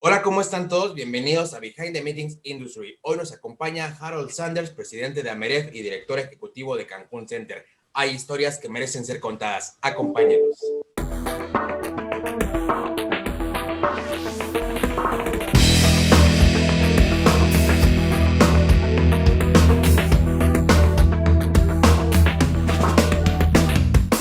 Hola, ¿cómo están todos? Bienvenidos a Behind the Meetings Industry. Hoy nos acompaña Harold Sanders, presidente de Ameref y director ejecutivo de Cancún Center. Hay historias que merecen ser contadas. Acompáñenos.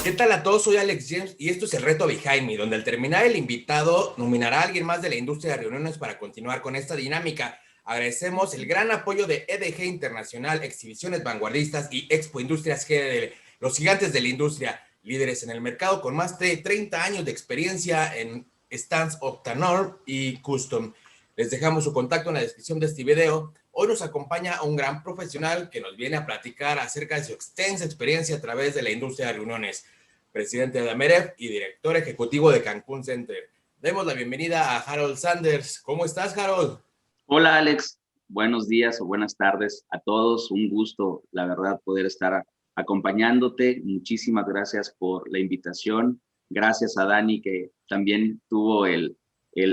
¿Qué tal a todos? Soy Alex James y esto es el reto Behind Me, donde al terminar el invitado nominará a alguien más de la industria de reuniones para continuar con esta dinámica. Agradecemos el gran apoyo de EDG Internacional, Exhibiciones Vanguardistas y Expo Industrias GDL, los gigantes de la industria, líderes en el mercado con más de 30 años de experiencia en stands Octanorm y Custom. Les dejamos su contacto en la descripción de este video. Hoy nos acompaña un gran profesional que nos viene a platicar acerca de su extensa experiencia a través de la industria de reuniones. Presidente de Ameref y director ejecutivo de Cancún Center. Demos la bienvenida a Harold Sanders. ¿Cómo estás, Harold? Hola, Alex. Buenos días o buenas tardes a todos. Un gusto, la verdad, poder estar acompañándote. Muchísimas gracias por la invitación. Gracias a Dani, que también tuvo el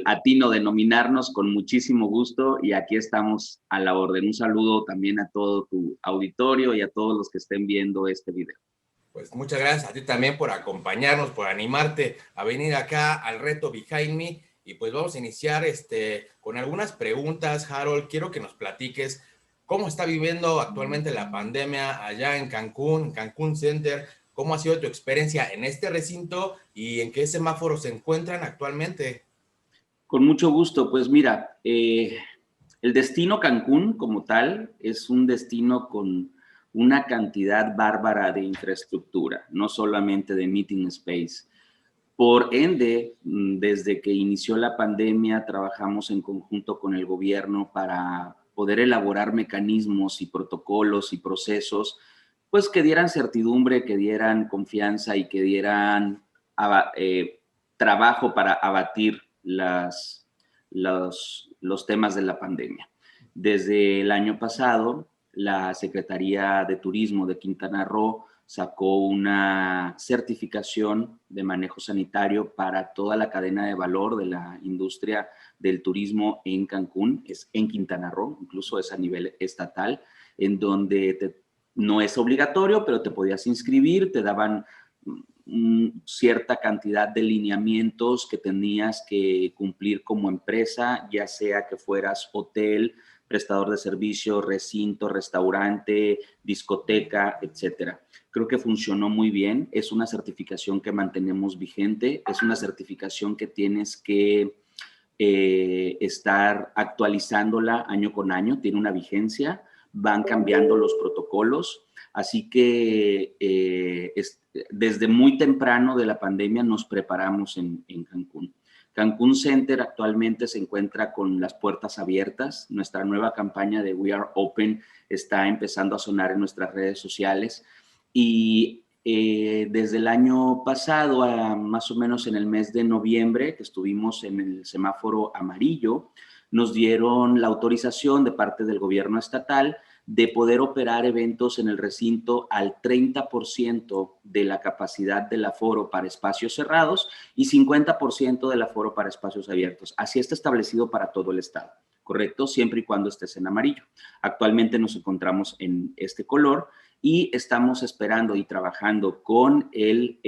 atino de nominarnos con muchísimo gusto. Y aquí estamos a la orden. Un saludo también a todo tu auditorio y a todos los que estén viendo este video. Pues muchas gracias a ti también por acompañarnos, por animarte a venir acá al reto Behind Me. Y pues vamos a iniciar con algunas preguntas, Harold. Quiero que nos platiques cómo está viviendo actualmente la pandemia allá en Cancún Center. ¿Cómo ha sido tu experiencia en este recinto y en qué semáforos se encuentran actualmente? Con mucho gusto. Pues mira, el destino Cancún como tal es un destino con una cantidad bárbara de infraestructura, no solamente de meeting space. Por ende, desde que inició la pandemia, trabajamos en conjunto con el gobierno para poder elaborar mecanismos y protocolos y procesos, pues que dieran certidumbre, que dieran confianza y que dieran trabajo para abatir los temas de la pandemia. Desde el año pasado, la Secretaría de Turismo de Quintana Roo sacó una certificación de manejo sanitario para toda la cadena de valor de la industria del turismo en Cancún, es en Quintana Roo, incluso es a nivel estatal, en donde no es obligatorio, pero te podías inscribir, te daban cierta cantidad de lineamientos que tenías que cumplir como empresa, ya sea que fueras hotel, prestador de servicio, recinto, restaurante, discoteca, etcétera. Creo que funcionó muy bien. Es una certificación que mantenemos vigente. Es una certificación que tienes que estar actualizándola año con año. Tiene una vigencia. Van cambiando los protocolos. Así que desde muy temprano de la pandemia nos preparamos en Cancún. Cancún Center actualmente se encuentra con las puertas abiertas. Nuestra nueva campaña de We Are Open está empezando a sonar en nuestras redes sociales. Y desde el año pasado, más o menos en el mes de noviembre, que estuvimos en el semáforo amarillo, nos dieron la autorización de parte del gobierno estatal de poder operar eventos en el recinto al 30% de la capacidad del aforo para espacios cerrados y 50% del aforo para espacios abiertos. Así está establecido para todo el estado, ¿correcto? Siempre y cuando estés en amarillo. Actualmente nos encontramos en este color y estamos esperando y trabajando con el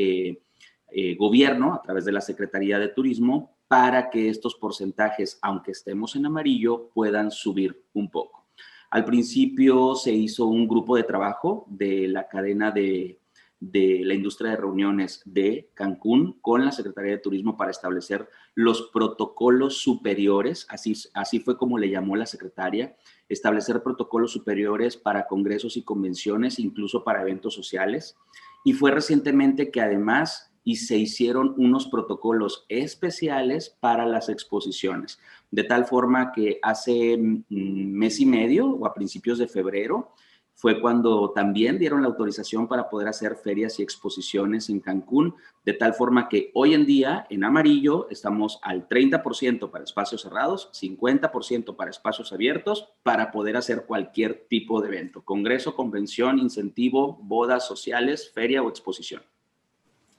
gobierno a través de la Secretaría de Turismo para que estos porcentajes, aunque estemos en amarillo, puedan subir un poco. Al principio se hizo un grupo de trabajo de la cadena de la industria de reuniones de Cancún con la Secretaría de Turismo para establecer los protocolos superiores, así fue como le llamó la secretaria, establecer protocolos superiores para congresos y convenciones, incluso para eventos sociales. Y fue recientemente que además se hicieron unos protocolos especiales para las exposiciones, de tal forma que hace mes y medio o a principios de febrero fue cuando también dieron la autorización para poder hacer ferias y exposiciones en Cancún, de tal forma que hoy en día en amarillo estamos al 30% para espacios cerrados, 50% para espacios abiertos, para poder hacer cualquier tipo de evento, congreso, convención, incentivo, bodas sociales, feria o exposición.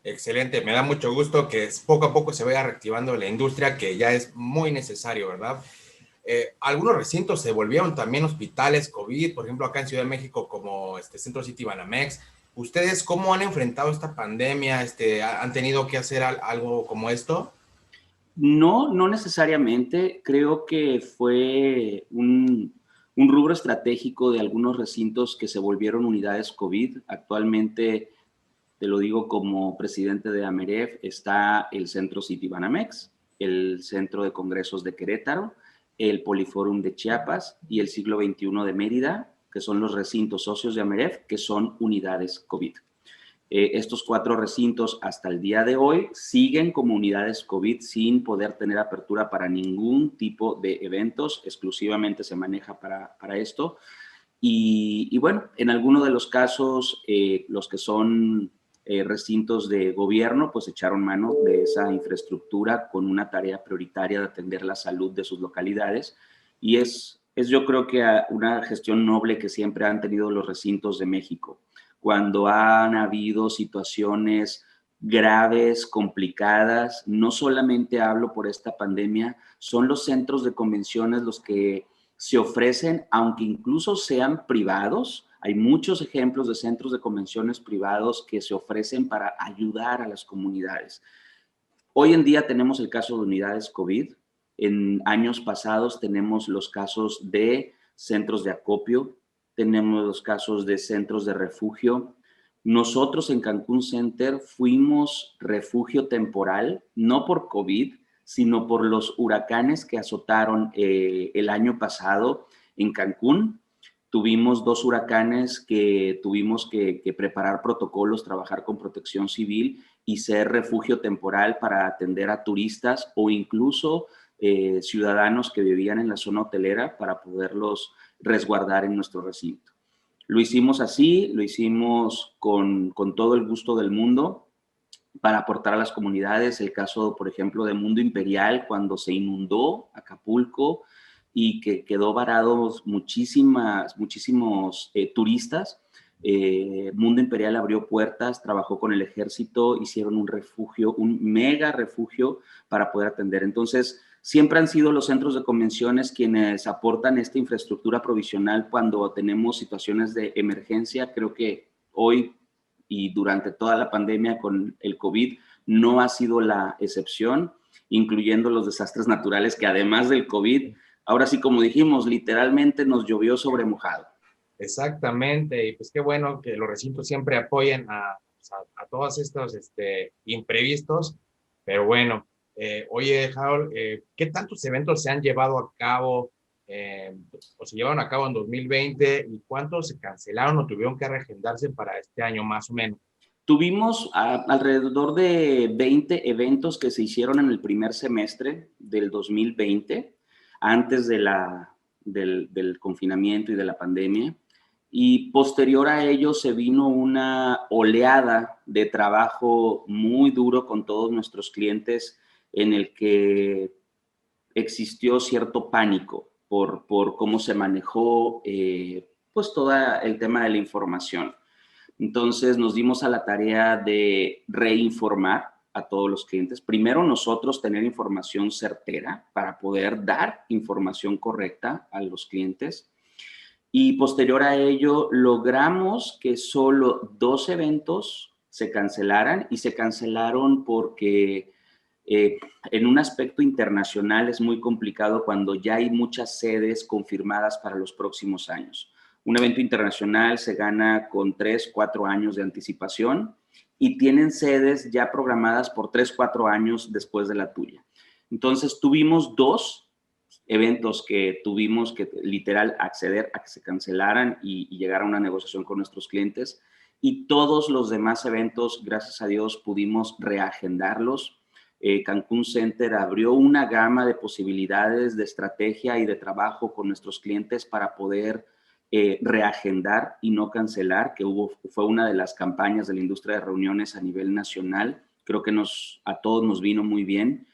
Excelente, me da mucho gusto que poco a poco se vaya reactivando la industria, que ya es muy necesario, ¿verdad? Algunos recintos se volvieron también hospitales COVID, por ejemplo, acá en Ciudad de México, como Centro City Banamex. ¿Ustedes cómo han enfrentado esta pandemia? ¿Han tenido que hacer algo como esto? No, no necesariamente. Creo que fue un rubro estratégico de algunos recintos que se volvieron unidades COVID. Actualmente, te lo digo como presidente de AMEREF, está el Centro City Banamex, el Centro de Congresos de Querétaro, el Poliforum de Chiapas y el Siglo XXI de Mérida, que son los recintos socios de AMEREF, que son unidades COVID. Estos 4 recintos hasta el día de hoy siguen como unidades COVID sin poder tener apertura para ningún tipo de eventos, exclusivamente se maneja para esto. Y bueno, en algunos de los casos, los que son recintos de gobierno, pues echaron mano de esa infraestructura con una tarea prioritaria de atender la salud de sus localidades. Y es yo creo que una gestión noble que siempre han tenido los recintos de México. Cuando han habido situaciones graves, complicadas, no solamente hablo por esta pandemia, son los centros de convenciones los que se ofrecen, aunque incluso sean privados. Hay muchos ejemplos de centros de convenciones privados que se ofrecen para ayudar a las comunidades. Hoy en día tenemos el caso de unidades COVID. En años pasados tenemos los casos de centros de acopio, tenemos los casos de centros de refugio. Nosotros en Cancún Center fuimos refugio temporal, no por COVID, sino por los huracanes que azotaron el año pasado en Cancún. Tuvimos 2 huracanes que tuvimos que preparar protocolos, trabajar con protección civil y ser refugio temporal para atender a turistas o incluso ciudadanos que vivían en la zona hotelera para poderlos resguardar en nuestro recinto. Lo hicimos así, lo hicimos con todo el gusto del mundo para aportar a las comunidades. El caso, por ejemplo, de Mundo Imperial, cuando se inundó Acapulco y que quedó varados muchísimos turistas. Mundo Imperial abrió puertas, trabajó con el ejército, hicieron un refugio, un mega refugio para poder atender. Entonces, siempre han sido los centros de convenciones quienes aportan esta infraestructura provisional cuando tenemos situaciones de emergencia. Creo que hoy y durante toda la pandemia con el COVID no ha sido la excepción, incluyendo los desastres naturales que además del COVID, ahora sí, como dijimos, literalmente nos llovió sobre mojado. Exactamente, y pues qué bueno que los recintos siempre apoyen a todos estos imprevistos, pero bueno, oye, Harold, ¿qué tantos eventos se han llevado a cabo o se llevaron a cabo en 2020 y cuántos se cancelaron o tuvieron que reagendarse para este año más o menos? Tuvimos alrededor de 20 eventos que se hicieron en el primer semestre del 2020, antes del confinamiento y de la pandemia. Y posterior a ello se vino una oleada de trabajo muy duro con todos nuestros clientes en el que existió cierto pánico por cómo se manejó pues todo el tema de la información. Entonces nos dimos a la tarea de reinformar a todos los clientes. Primero nosotros tener información certera para poder dar información correcta a los clientes. Y posterior a ello logramos que solo 2 eventos se cancelaran y se cancelaron porque en un aspecto internacional es muy complicado cuando ya hay muchas sedes confirmadas para los próximos años. Un evento internacional se gana con 3, 4 años de anticipación y tienen sedes ya programadas por 3, 4 años después de la tuya. Entonces tuvimos 2 eventos que tuvimos que literal acceder a que se cancelaran y llegar a una negociación con nuestros clientes, y todos los demás eventos, gracias a Dios, pudimos reagendarlos. Cancún Center abrió una gama de posibilidades de estrategia y de trabajo con nuestros clientes para poder reagendar y no cancelar, que fue una de las campañas de la industria de reuniones a nivel nacional. Creo que a todos nos vino muy bien.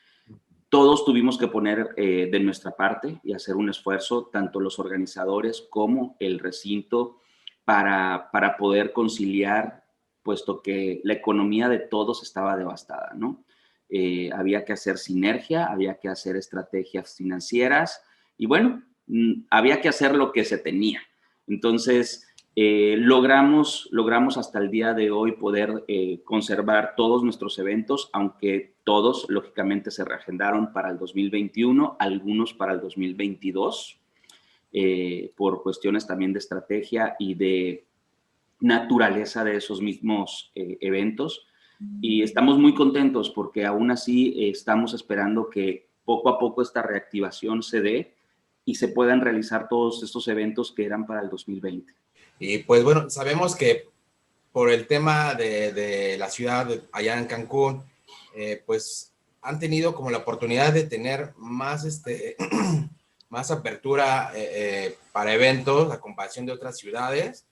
Todos tuvimos que poner de nuestra parte y hacer un esfuerzo, tanto los organizadores como el recinto, para poder conciliar puesto que la economía de todos estaba devastada, ¿no? Había que hacer sinergia, había que hacer estrategias financieras y bueno, había que hacer lo que se tenía. Entonces, logramos hasta el día de hoy poder conservar todos nuestros eventos, aunque todos, lógicamente, se reagendaron para el 2021, algunos para el 2022, por cuestiones también de estrategia y de naturaleza de esos mismos eventos. Y estamos muy contentos porque aún así estamos esperando que poco a poco esta reactivación se dé y se puedan realizar todos estos eventos que eran para el 2020. Y pues bueno, sabemos que por el tema de la ciudad allá en Cancún, pues han tenido como la oportunidad de tener más, más apertura para eventos a comparación de otras ciudades,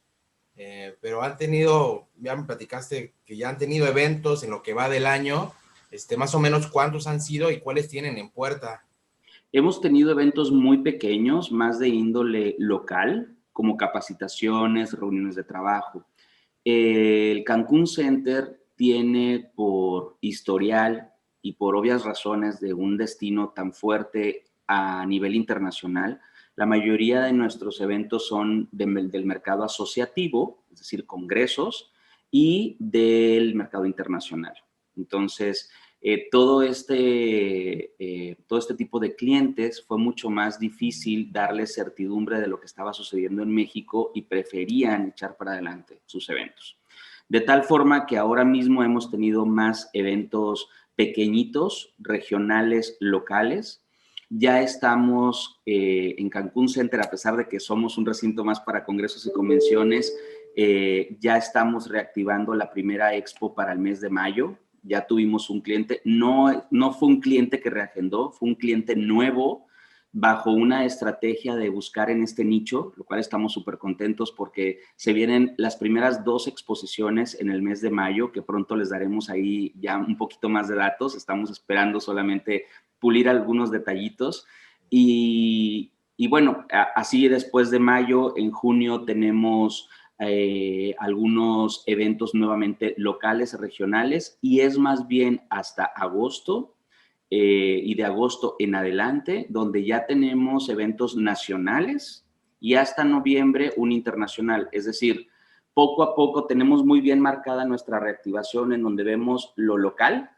pero han tenido, ya me platicaste que ya han tenido eventos en lo que va del año, más o menos cuántos han sido y cuáles tienen en puerta. Hemos tenido eventos muy pequeños, más de índole local, como capacitaciones, reuniones de trabajo. El Cancún Center tiene por historial y por obvias razones de un destino tan fuerte a nivel internacional, la mayoría de nuestros eventos son del mercado asociativo, es decir, congresos, y del mercado internacional. Entonces, todo este tipo de clientes fue mucho más difícil darles certidumbre de lo que estaba sucediendo en México y preferían echar para adelante sus eventos. De tal forma que ahora mismo hemos tenido más eventos pequeñitos, regionales, locales. Ya estamos en Cancún Center, a pesar de que somos un recinto más para congresos y convenciones, ya estamos reactivando la primera expo para el mes de mayo. Ya tuvimos un cliente, no fue un cliente que reagendó, fue un cliente nuevo bajo una estrategia de buscar en este nicho, lo cual estamos súper contentos porque se vienen las primeras 2 exposiciones en el mes de mayo, que pronto les daremos ahí ya un poquito más de datos. Estamos esperando solamente pulir algunos detallitos y bueno, así después de mayo, en junio tenemos algunos eventos nuevamente locales, regionales, y es más bien hasta agosto y de agosto en adelante, donde ya tenemos eventos nacionales y hasta noviembre un internacional. Es decir, poco a poco tenemos muy bien marcada nuestra reactivación en donde vemos lo local,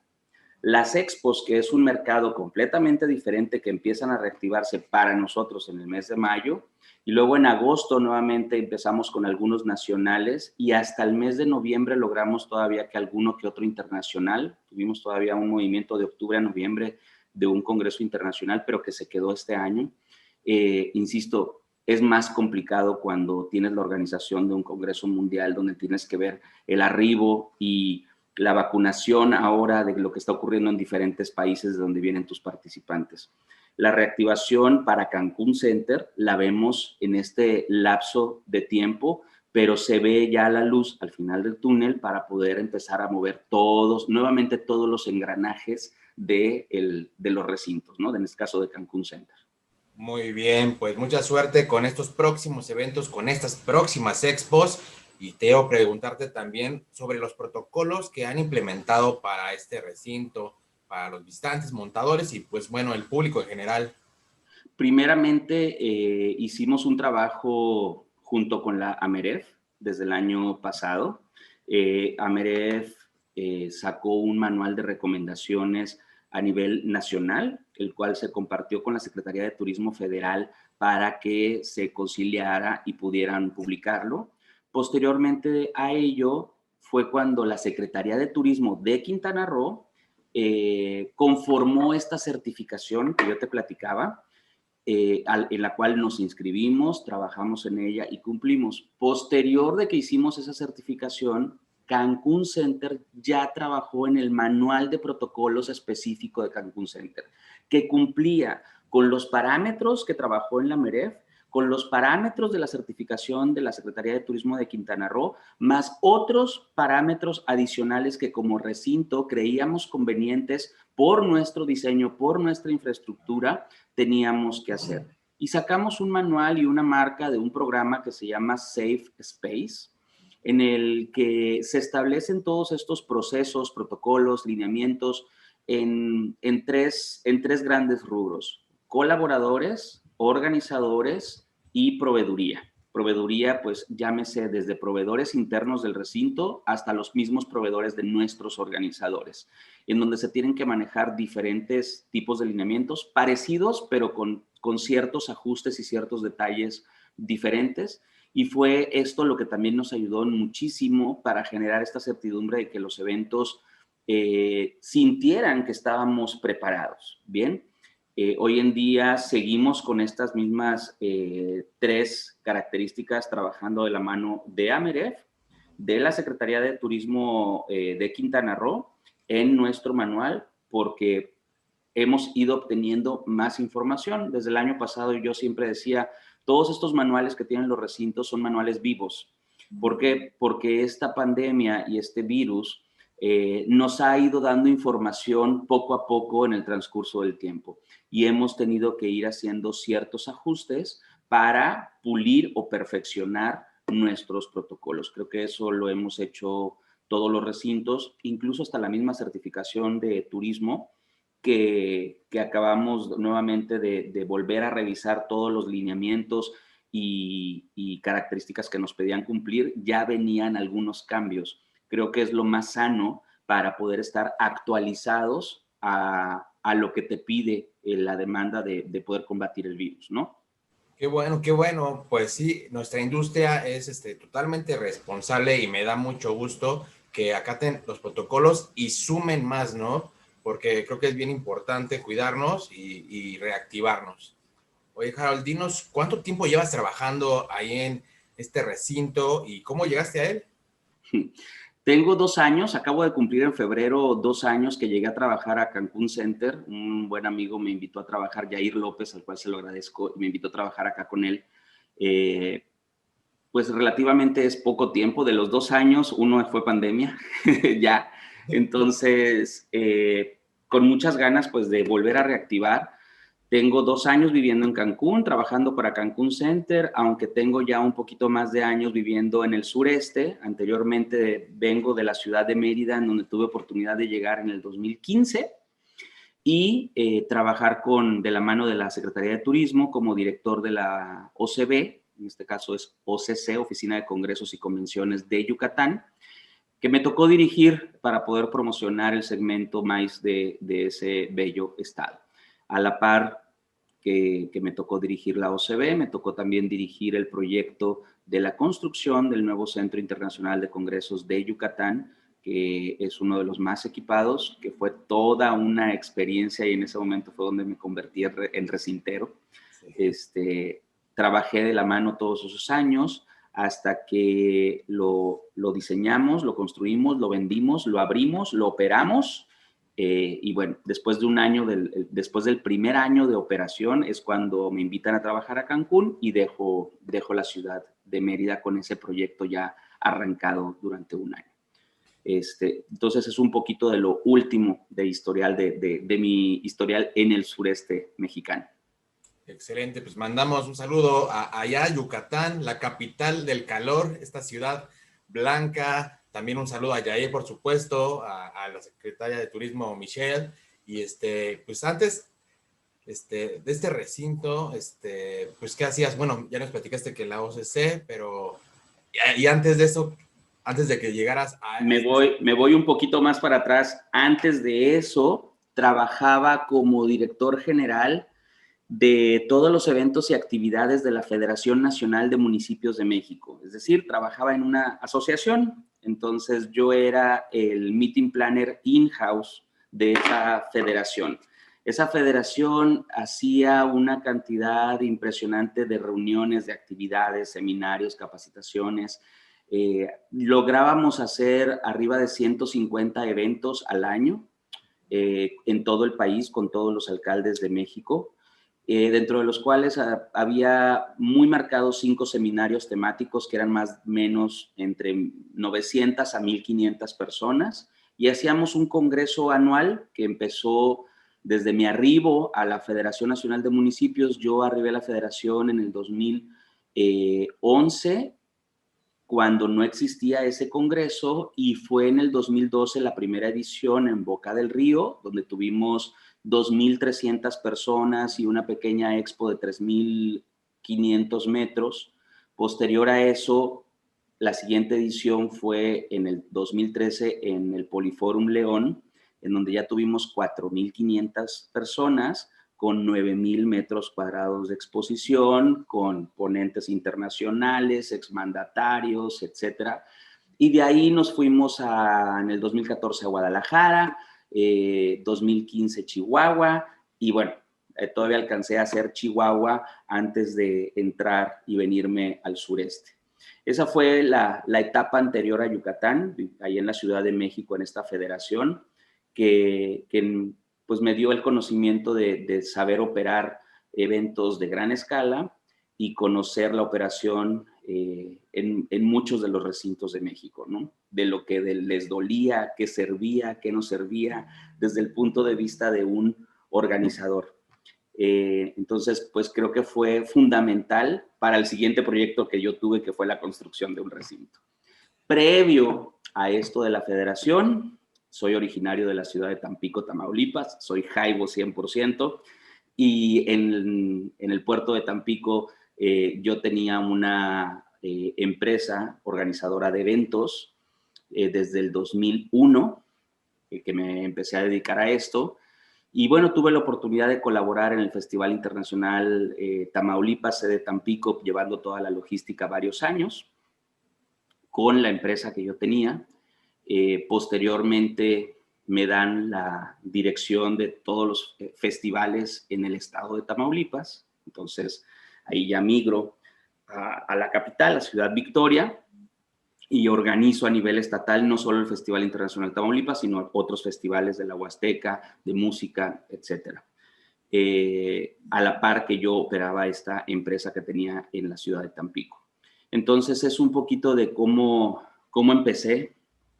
las expos, que es un mercado completamente diferente que empiezan a reactivarse para nosotros en el mes de mayo, y luego en agosto nuevamente empezamos con algunos nacionales y hasta el mes de noviembre logramos todavía que alguno que otro internacional. Tuvimos todavía un movimiento de octubre a noviembre de un congreso internacional, pero que se quedó este año. Insisto, es más complicado cuando tienes la organización de un congreso mundial donde tienes que ver el arribo y la vacunación ahora de lo que está ocurriendo en diferentes países de donde vienen tus participantes. La reactivación para Cancún Center la vemos en este lapso de tiempo, pero se ve ya la luz al final del túnel para poder empezar a mover nuevamente todos los engranajes de los recintos, ¿no? En este caso de Cancún Center. Muy bien, pues mucha suerte con estos próximos eventos, con estas próximas expos. Y Teo, preguntarte también sobre los protocolos que han implementado para este recinto, para los visitantes, montadores y pues bueno, el público en general. Primeramente, hicimos un trabajo junto con la AMEREF desde el año pasado. AMEREF sacó un manual de recomendaciones a nivel nacional, el cual se compartió con la Secretaría de Turismo Federal para que se conciliara y pudieran publicarlo. Posteriormente a ello fue cuando la Secretaría de Turismo de Quintana Roo conformó esta certificación que yo te platicaba, en la cual nos inscribimos, trabajamos en ella y cumplimos. Posterior de que hicimos esa certificación, Cancún Center ya trabajó en el manual de protocolos específico de Cancún Center, que cumplía con los parámetros que trabajó en la MEREF, con los parámetros de la certificación de la Secretaría de Turismo de Quintana Roo, más otros parámetros adicionales que como recinto creíamos convenientes por nuestro diseño, por nuestra infraestructura, teníamos que hacer. Y sacamos un manual y una marca de un programa que se llama Safe Space, en el que se establecen todos estos procesos, protocolos, lineamientos en tres grandes rubros: colaboradores, organizadores y proveeduría. Proveeduría, pues llámese desde proveedores internos del recinto hasta los mismos proveedores de nuestros organizadores, en donde se tienen que manejar diferentes tipos de lineamientos parecidos, pero con ciertos ajustes y ciertos detalles diferentes. Y fue esto lo que también nos ayudó muchísimo para generar esta certidumbre de que los eventos sintieran que estábamos preparados. Bien, hoy en día seguimos con estas mismas tres características, trabajando de la mano de AMEREF, de la Secretaría de Turismo de Quintana Roo, en nuestro manual, porque hemos ido obteniendo más información. Desde el año pasado yo siempre decía, todos estos manuales que tienen los recintos son manuales vivos. ¿Por qué? Porque esta pandemia y este virus nos ha ido dando información poco a poco en el transcurso del tiempo, y hemos tenido que ir haciendo ciertos ajustes para pulir o perfeccionar nuestros protocolos. Creo que eso lo hemos hecho todos los recintos, incluso hasta la misma certificación de turismo, que acabamos nuevamente de volver a revisar todos los lineamientos y características que nos pedían cumplir. Ya venían algunos cambios. Creo que es lo más sano para poder estar actualizados a lo que te pide la demanda de poder combatir el virus, ¿no? Qué bueno, qué bueno. Pues sí, nuestra industria es totalmente responsable y me da mucho gusto que acaten los protocolos y sumen más, ¿no? Porque creo que es bien importante cuidarnos y reactivarnos. Oye, Harold, dinos, ¿cuánto tiempo llevas trabajando ahí en este recinto y cómo llegaste a él? Tengo 2 años, acabo de cumplir en febrero 2 años que llegué a trabajar a Cancún Center. Un buen amigo me invitó a trabajar, Jair López, al cual se lo agradezco, y me invitó a trabajar acá con él. Pues relativamente es poco tiempo. De los 2 años, uno fue pandemia, ya. Entonces, con muchas ganas pues de volver a reactivar. Tengo 2 años viviendo en Cancún, trabajando para Cancún Center, aunque tengo ya un poquito más de años viviendo en el sureste. Anteriormente vengo de la ciudad de Mérida, en donde tuve oportunidad de llegar en el 2015 y trabajar de la mano de la Secretaría de Turismo como director de la OCB, en este caso es OCC, Oficina de Congresos y Convenciones de Yucatán, que me tocó dirigir para poder promocionar el segmento MICE de ese bello estado. A la par que me tocó dirigir la OCB, me tocó también dirigir el proyecto de la construcción del nuevo Centro Internacional de Congresos de Yucatán, que es uno de los más equipados, que fue toda una experiencia, y en ese momento fue donde me convertí en recintero. Sí. Trabajé de la mano todos esos años hasta que lo diseñamos, lo construimos, lo vendimos, lo abrimos, lo operamos. Y bueno, después de un año, después del primer año de operación es cuando me invitan a trabajar a Cancún y dejo la ciudad de Mérida con ese proyecto ya arrancado durante un año. Entonces es un poquito de lo último de historial, de mi historial en el sureste mexicano. Excelente, pues mandamos un saludo allá a Yucatán, la capital del calor, esta ciudad blanca. También un saludo a Yair, por supuesto, a la secretaria de Turismo, Michelle. Y pues antes de este recinto, pues ¿qué hacías? Bueno, ya nos platicaste que la OCC, pero y antes de eso, antes de que llegaras a... Me voy un poquito más para atrás. Antes de eso, trabajaba como director general de todos los eventos y actividades de la Federación Nacional de Municipios de México. Es decir, trabajaba en una asociación, entonces yo era el meeting planner in-house de esa federación. Esa federación hacía una cantidad impresionante de reuniones, de actividades, seminarios, capacitaciones. Lográbamos hacer arriba de 150 eventos al año en todo el país con todos los alcaldes de México. Dentro de los cuales había muy marcados 5 seminarios temáticos que eran más o menos entre 900 a 1500 personas, y hacíamos un congreso anual que empezó desde mi arribo a la Federación Nacional de Municipios. Yo arribé a la federación en el 2011 cuando no existía ese congreso, y fue en el 2012 la primera edición en Boca del Río, donde tuvimos 2,300 personas y una pequeña expo de 3,500 metros. Posterior a eso, la siguiente edición fue en el 2013 en el Poliforum León, en donde ya tuvimos 4,500 personas, con 9,000 metros cuadrados de exposición, con ponentes internacionales, exmandatarios, etcétera. Y de ahí nos fuimos en el 2014 a Guadalajara, 2015 Chihuahua, y bueno, todavía alcancé a hacer Chihuahua antes de entrar y venirme al sureste. Esa fue la etapa anterior a Yucatán, ahí en la Ciudad de México, en esta federación, que pues me dio el conocimiento de saber operar eventos de gran escala y conocer la operación en muchos de los recintos de México, ¿no? De lo que les dolía, qué servía, qué no servía, desde el punto de vista de un organizador. Entonces, pues creo que fue fundamental para el siguiente proyecto que yo tuve, que fue la construcción de un recinto. Previo a esto de la federación, soy originario de la ciudad de Tampico, Tamaulipas, soy jaibo 100%, y en el puerto de Tampico yo tenía una empresa organizadora de eventos desde el 2001, que me empecé a dedicar a esto. Y bueno, tuve la oportunidad de colaborar en el Festival Internacional Tamaulipas, sede Tampico, llevando toda la logística varios años con la empresa que yo tenía. Posteriormente me dan la dirección de todos los festivales en el estado de Tamaulipas. Entonces, ahí ya migro a la capital, la ciudad Victoria, y organizo a nivel estatal no solo el Festival Internacional Tamaulipas, sino otros festivales de la Huasteca, de música, etcétera. A la par que yo operaba esta empresa que tenía en la ciudad de Tampico. Entonces, es un poquito de cómo empecé.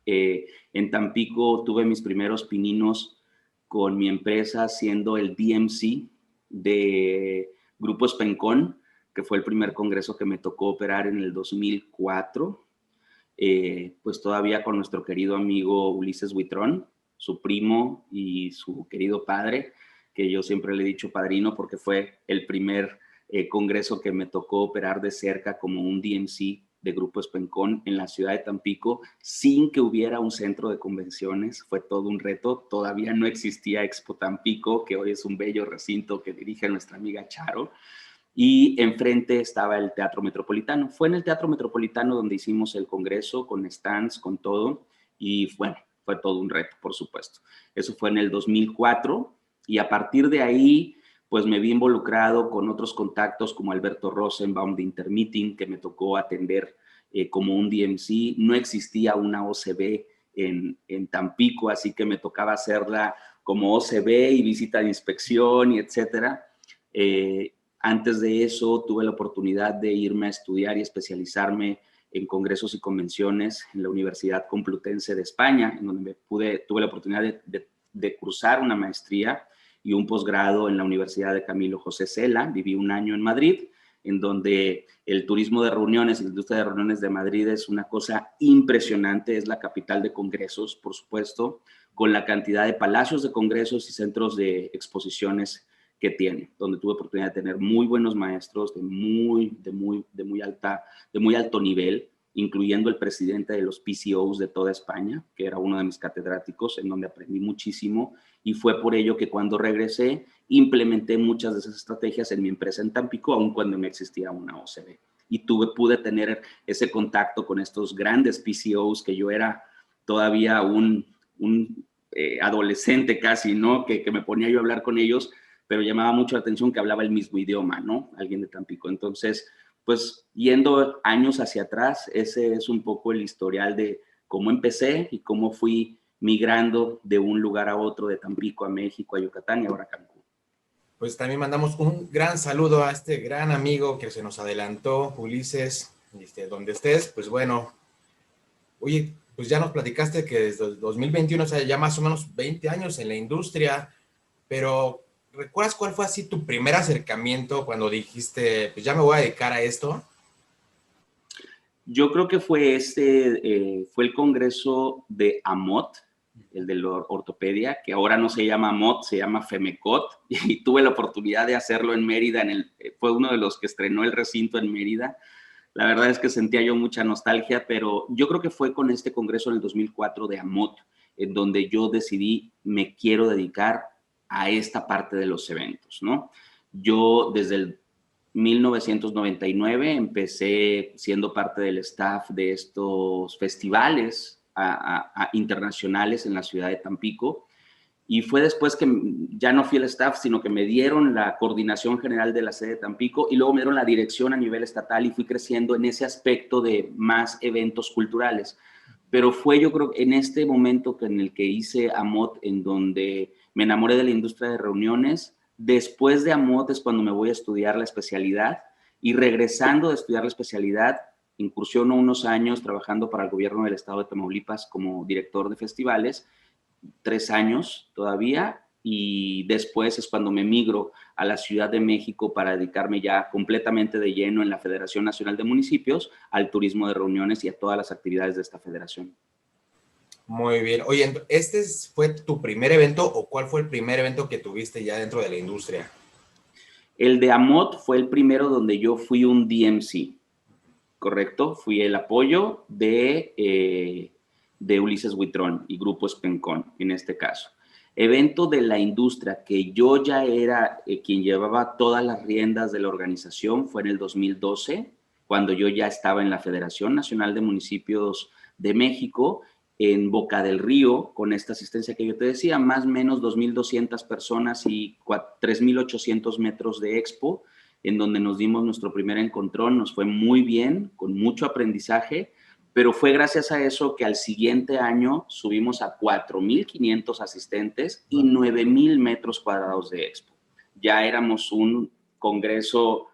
En Tampico tuve mis primeros pininos con mi empresa siendo el DMC de Grupo Espencón, que fue el primer congreso que me tocó operar en el 2004, pues todavía con nuestro querido amigo Ulises Huitrón, su primo y su querido padre, que yo siempre le he dicho padrino porque fue el primer congreso que me tocó operar de cerca como un DMC de Grupo Espencón en la ciudad de Tampico, sin que hubiera un centro de convenciones. Fue todo un reto. Todavía no existía Expo Tampico, que hoy es un bello recinto que dirige nuestra amiga Charo, y enfrente estaba el Teatro Metropolitano. Fue en el Teatro Metropolitano donde hicimos el congreso, con stands, con todo, y bueno, fue todo un reto, por supuesto. Eso fue en el 2004, y a partir de ahí pues me vi involucrado con otros contactos como Alberto Rosenbaum de Intermeeting, que me tocó atender como un DMC. No existía una OCB en Tampico, así que me tocaba hacerla como OCB y visita de inspección y etcétera. Antes de eso tuve la oportunidad de irme a estudiar y especializarme en congresos y convenciones en la Universidad Complutense de España, en donde tuve la oportunidad de cursar una maestría y un posgrado en la Universidad de Camilo José Cela. Viví un año en Madrid, en donde el turismo de reuniones y la industria de reuniones de Madrid es una cosa impresionante. Es la capital de congresos, por supuesto, con la cantidad de palacios de congresos y centros de exposiciones que tiene, donde tuve oportunidad de tener muy buenos maestros de muy alto nivel, incluyendo el presidente de los PCOs de toda España, que era uno de mis catedráticos, en donde aprendí muchísimo, y fue por ello que cuando regresé implementé muchas de esas estrategias en mi empresa en Tampico, aun cuando no existía una OCB. Y pude tener ese contacto con estos grandes PCOs, que yo era todavía un adolescente casi, ¿no? Que me ponía yo a hablar con ellos, pero llamaba mucho la atención que hablaba el mismo idioma, ¿no? Alguien de Tampico. Entonces, pues yendo años hacia atrás, ese es un poco el historial de cómo empecé y cómo fui migrando de un lugar a otro, de Tampico a México, a Yucatán y ahora a Cancún. Pues también mandamos un gran saludo a este gran amigo que se nos adelantó, Ulises, donde estés. Pues bueno, oye, pues ya nos platicaste que desde el 2021, o sea, ya más o menos 20 años en la industria, pero ¿recuerdas cuál fue así tu primer acercamiento cuando dijiste, pues ya me voy a dedicar a esto? Yo creo que fue el congreso de AMOT, el de la ortopedia, que ahora no se llama AMOT, se llama FEMECOT, y tuve la oportunidad de hacerlo en Mérida, fue uno de los que estrenó el recinto en Mérida. La verdad es que sentía yo mucha nostalgia, pero yo creo que fue con este congreso en el 2004 de AMOT, en donde yo decidí, me quiero dedicar a esta parte de los eventos, ¿no? Yo desde el 1999 empecé siendo parte del staff de estos festivales internacionales en la ciudad de Tampico, y fue después que ya no fui el staff, sino que me dieron la coordinación general de la sede de Tampico y luego me dieron la dirección a nivel estatal y fui creciendo en ese aspecto de más eventos culturales. Pero fue, yo creo, en este momento en el que hice AMOT, en donde me enamoré de la industria de reuniones. Después de AMOT es cuando me voy a estudiar la especialidad, y regresando de estudiar la especialidad, incursiono unos años trabajando para el gobierno del estado de Tamaulipas como director de festivales, 3 años todavía, y después es cuando me migro a la Ciudad de México para dedicarme ya completamente de lleno en la Federación Nacional de Municipios al turismo de reuniones y a todas las actividades de esta federación. Muy bien. Oye, ¿este fue tu primer evento o cuál fue el primer evento que tuviste ya dentro de la industria? El de AMOT fue el primero donde yo fui un DMC, ¿correcto? Fui el apoyo de Ulises Buitrón y Grupo Espencón, en este caso. Evento de la industria que yo ya era quien llevaba todas las riendas de la organización fue en el 2012, cuando yo ya estaba en la Federación Nacional de Municipios de México, en Boca del Río, con esta asistencia que yo te decía, más o menos 2,200 personas y 3,800 metros de expo, en donde nos dimos nuestro primer encontrón. Nos fue muy bien, con mucho aprendizaje, pero fue gracias a eso que al siguiente año subimos a 4,500 asistentes y 9,000 metros cuadrados de expo. Ya éramos un congreso,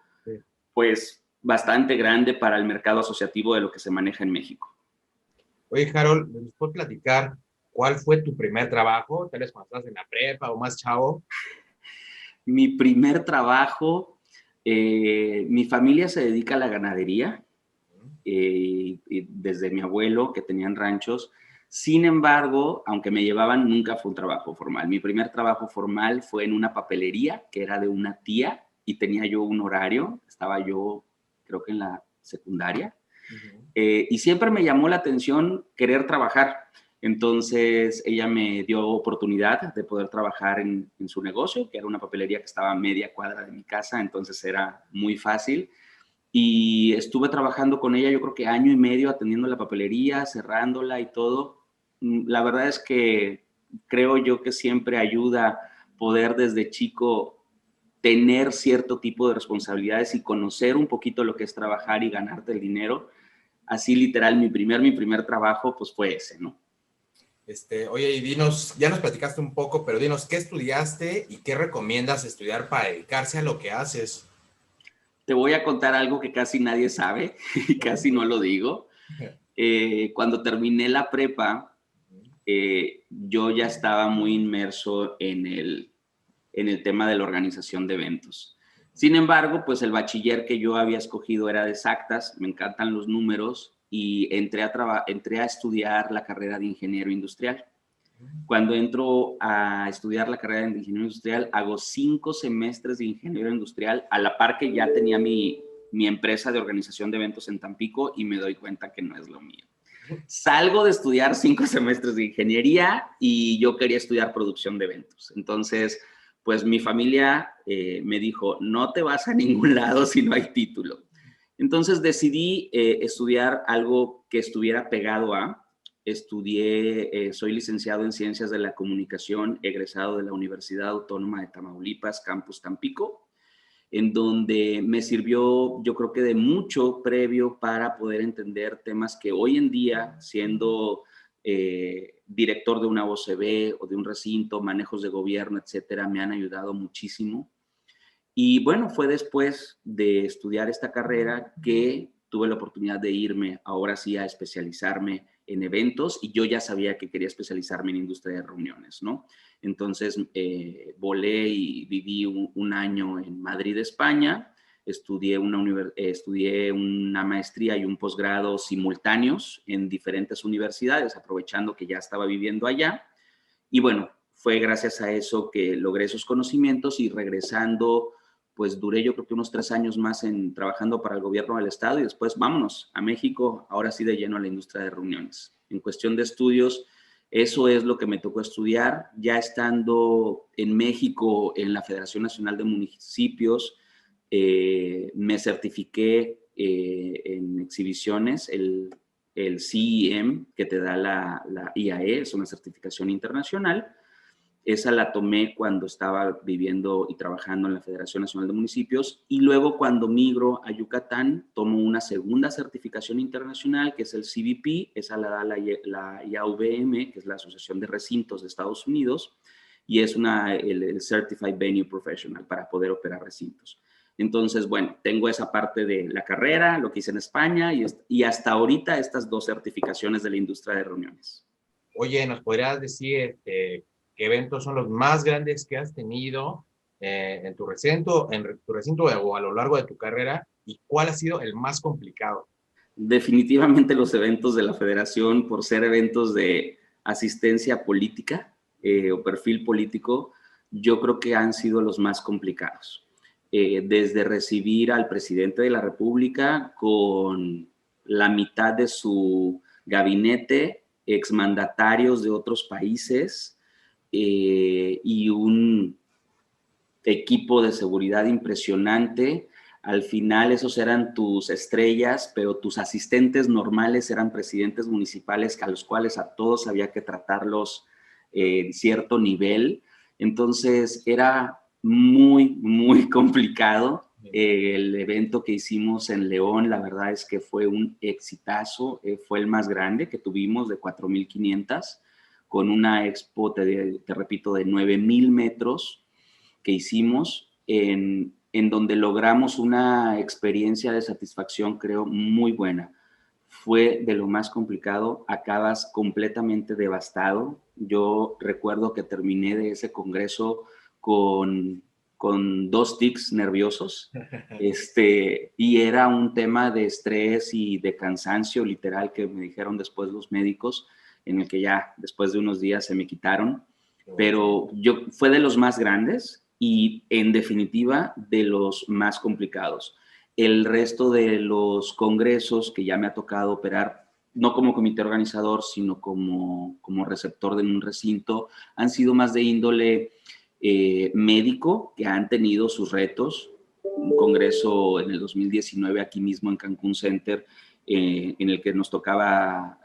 pues, bastante grande para el mercado asociativo de lo que se maneja en México. Oye, Harold, ¿nos puedes platicar cuál fue tu primer trabajo? Tal vez cuando estabas en la prepa o más chavo. Mi primer trabajo, mi familia se dedica a la ganadería, y desde mi abuelo, que tenían ranchos. Sin embargo, aunque me llevaban, nunca fue un trabajo formal. Mi primer trabajo formal fue en una papelería que era de una tía y tenía yo un horario. Estaba yo, creo que en la secundaria. Y siempre me llamó la atención querer trabajar. Entonces ella me dio oportunidad de poder trabajar en su negocio, que era una papelería que estaba a media cuadra de mi casa, entonces era muy fácil. Y estuve trabajando con ella, yo creo que año y medio, atendiendo la papelería, cerrándola y todo. La verdad es que creo yo que siempre ayuda poder desde chico tener cierto tipo de responsabilidades y conocer un poquito lo que es trabajar y ganarte el dinero. Así literal, mi primer trabajo pues fue ese, ¿no? Oye, y dinos, ya nos platicaste un poco, pero dinos, ¿qué estudiaste y qué recomiendas estudiar para dedicarse a lo que haces? Te voy a contar algo que casi nadie sabe y casi no lo digo. Cuando terminé la prepa, yo ya estaba muy inmerso en el tema de la organización de eventos. Sin embargo, pues el bachiller que yo había escogido era de exactas, me encantan los números, y entré a estudiar la carrera de ingeniero industrial. Cuando entro a estudiar la carrera de ingeniero industrial, hago 5 semestres de ingeniero industrial, a la par que ya tenía mi empresa de organización de eventos en Tampico, y me doy cuenta que no es lo mío. Salgo de estudiar 5 semestres de ingeniería y yo quería estudiar producción de eventos. Entonces, pues mi familia me dijo, no te vas a ningún lado si no hay título. Entonces decidí estudiar algo que estuviera pegado a. Estudié, soy licenciado en Ciencias de la Comunicación, egresado de la Universidad Autónoma de Tamaulipas, Campus Tampico, en donde me sirvió, yo creo que de mucho previo para poder entender temas que hoy en día, siendo director de una OCB o de un recinto, manejos de gobierno, etcétera, me han ayudado muchísimo. Y bueno, fue después de estudiar esta carrera que tuve la oportunidad de irme ahora sí a especializarme en eventos, y yo ya sabía que quería especializarme en industria de reuniones, ¿no? Entonces volé y viví un año en Madrid, España, estudié una maestría y un posgrado simultáneos en diferentes universidades, aprovechando que ya estaba viviendo allá. Y bueno, fue gracias a eso que logré esos conocimientos y regresando, pues duré yo creo que unos 3 años más trabajando para el gobierno del estado y después vámonos a México, ahora sí de lleno a la industria de reuniones. En cuestión de estudios, eso es lo que me tocó estudiar. Ya estando en México, en la Federación Nacional de Municipios, me certifiqué en exhibiciones, el CEM que te da la IAE, es una certificación internacional. Esa la tomé cuando estaba viviendo y trabajando en la Federación Nacional de Municipios y luego cuando migro a Yucatán tomo una segunda certificación internacional que es el CBP, esa la da la IAVM, que es la Asociación de Recintos de Estados Unidos y es el Certified Venue Professional para poder operar recintos. Entonces, bueno, tengo esa parte de la carrera, lo que hice en España y hasta ahorita estas 2 certificaciones de la industria de reuniones. Oye, ¿nos podrías decir qué eventos son los más grandes que has tenido en tu recinto o a lo largo de tu carrera y cuál ha sido el más complicado? Definitivamente los eventos de la federación, por ser eventos de asistencia política o perfil político, yo creo que han sido los más complicados. Desde recibir al presidente de la República con la mitad de su gabinete, exmandatarios de otros países y un equipo de seguridad impresionante. Al final esos eran tus estrellas, pero tus asistentes normales eran presidentes municipales a los cuales a todos había que tratarlos en cierto nivel. Entonces era muy, muy complicado. El evento que hicimos en León, la verdad es que fue un exitazo, fue el más grande que tuvimos de 4,500, con una expo, te repito, de 9,000 metros que hicimos en donde logramos una experiencia de satisfacción, creo, muy buena. Fue de lo más complicado, acabas completamente devastado. Yo recuerdo que terminé de ese congreso con 2 tics nerviosos, y era un tema de estrés y de cansancio literal que me dijeron después los médicos, en el que ya después de unos días se me quitaron, pero fue de los más grandes y en definitiva de los más complicados. El resto de los congresos que ya me ha tocado operar, no como comité organizador, sino como receptor de un recinto, han sido más de índole médico, que han tenido sus retos. Un congreso en el 2019 aquí mismo en Cancún Center, en el que nos tocaba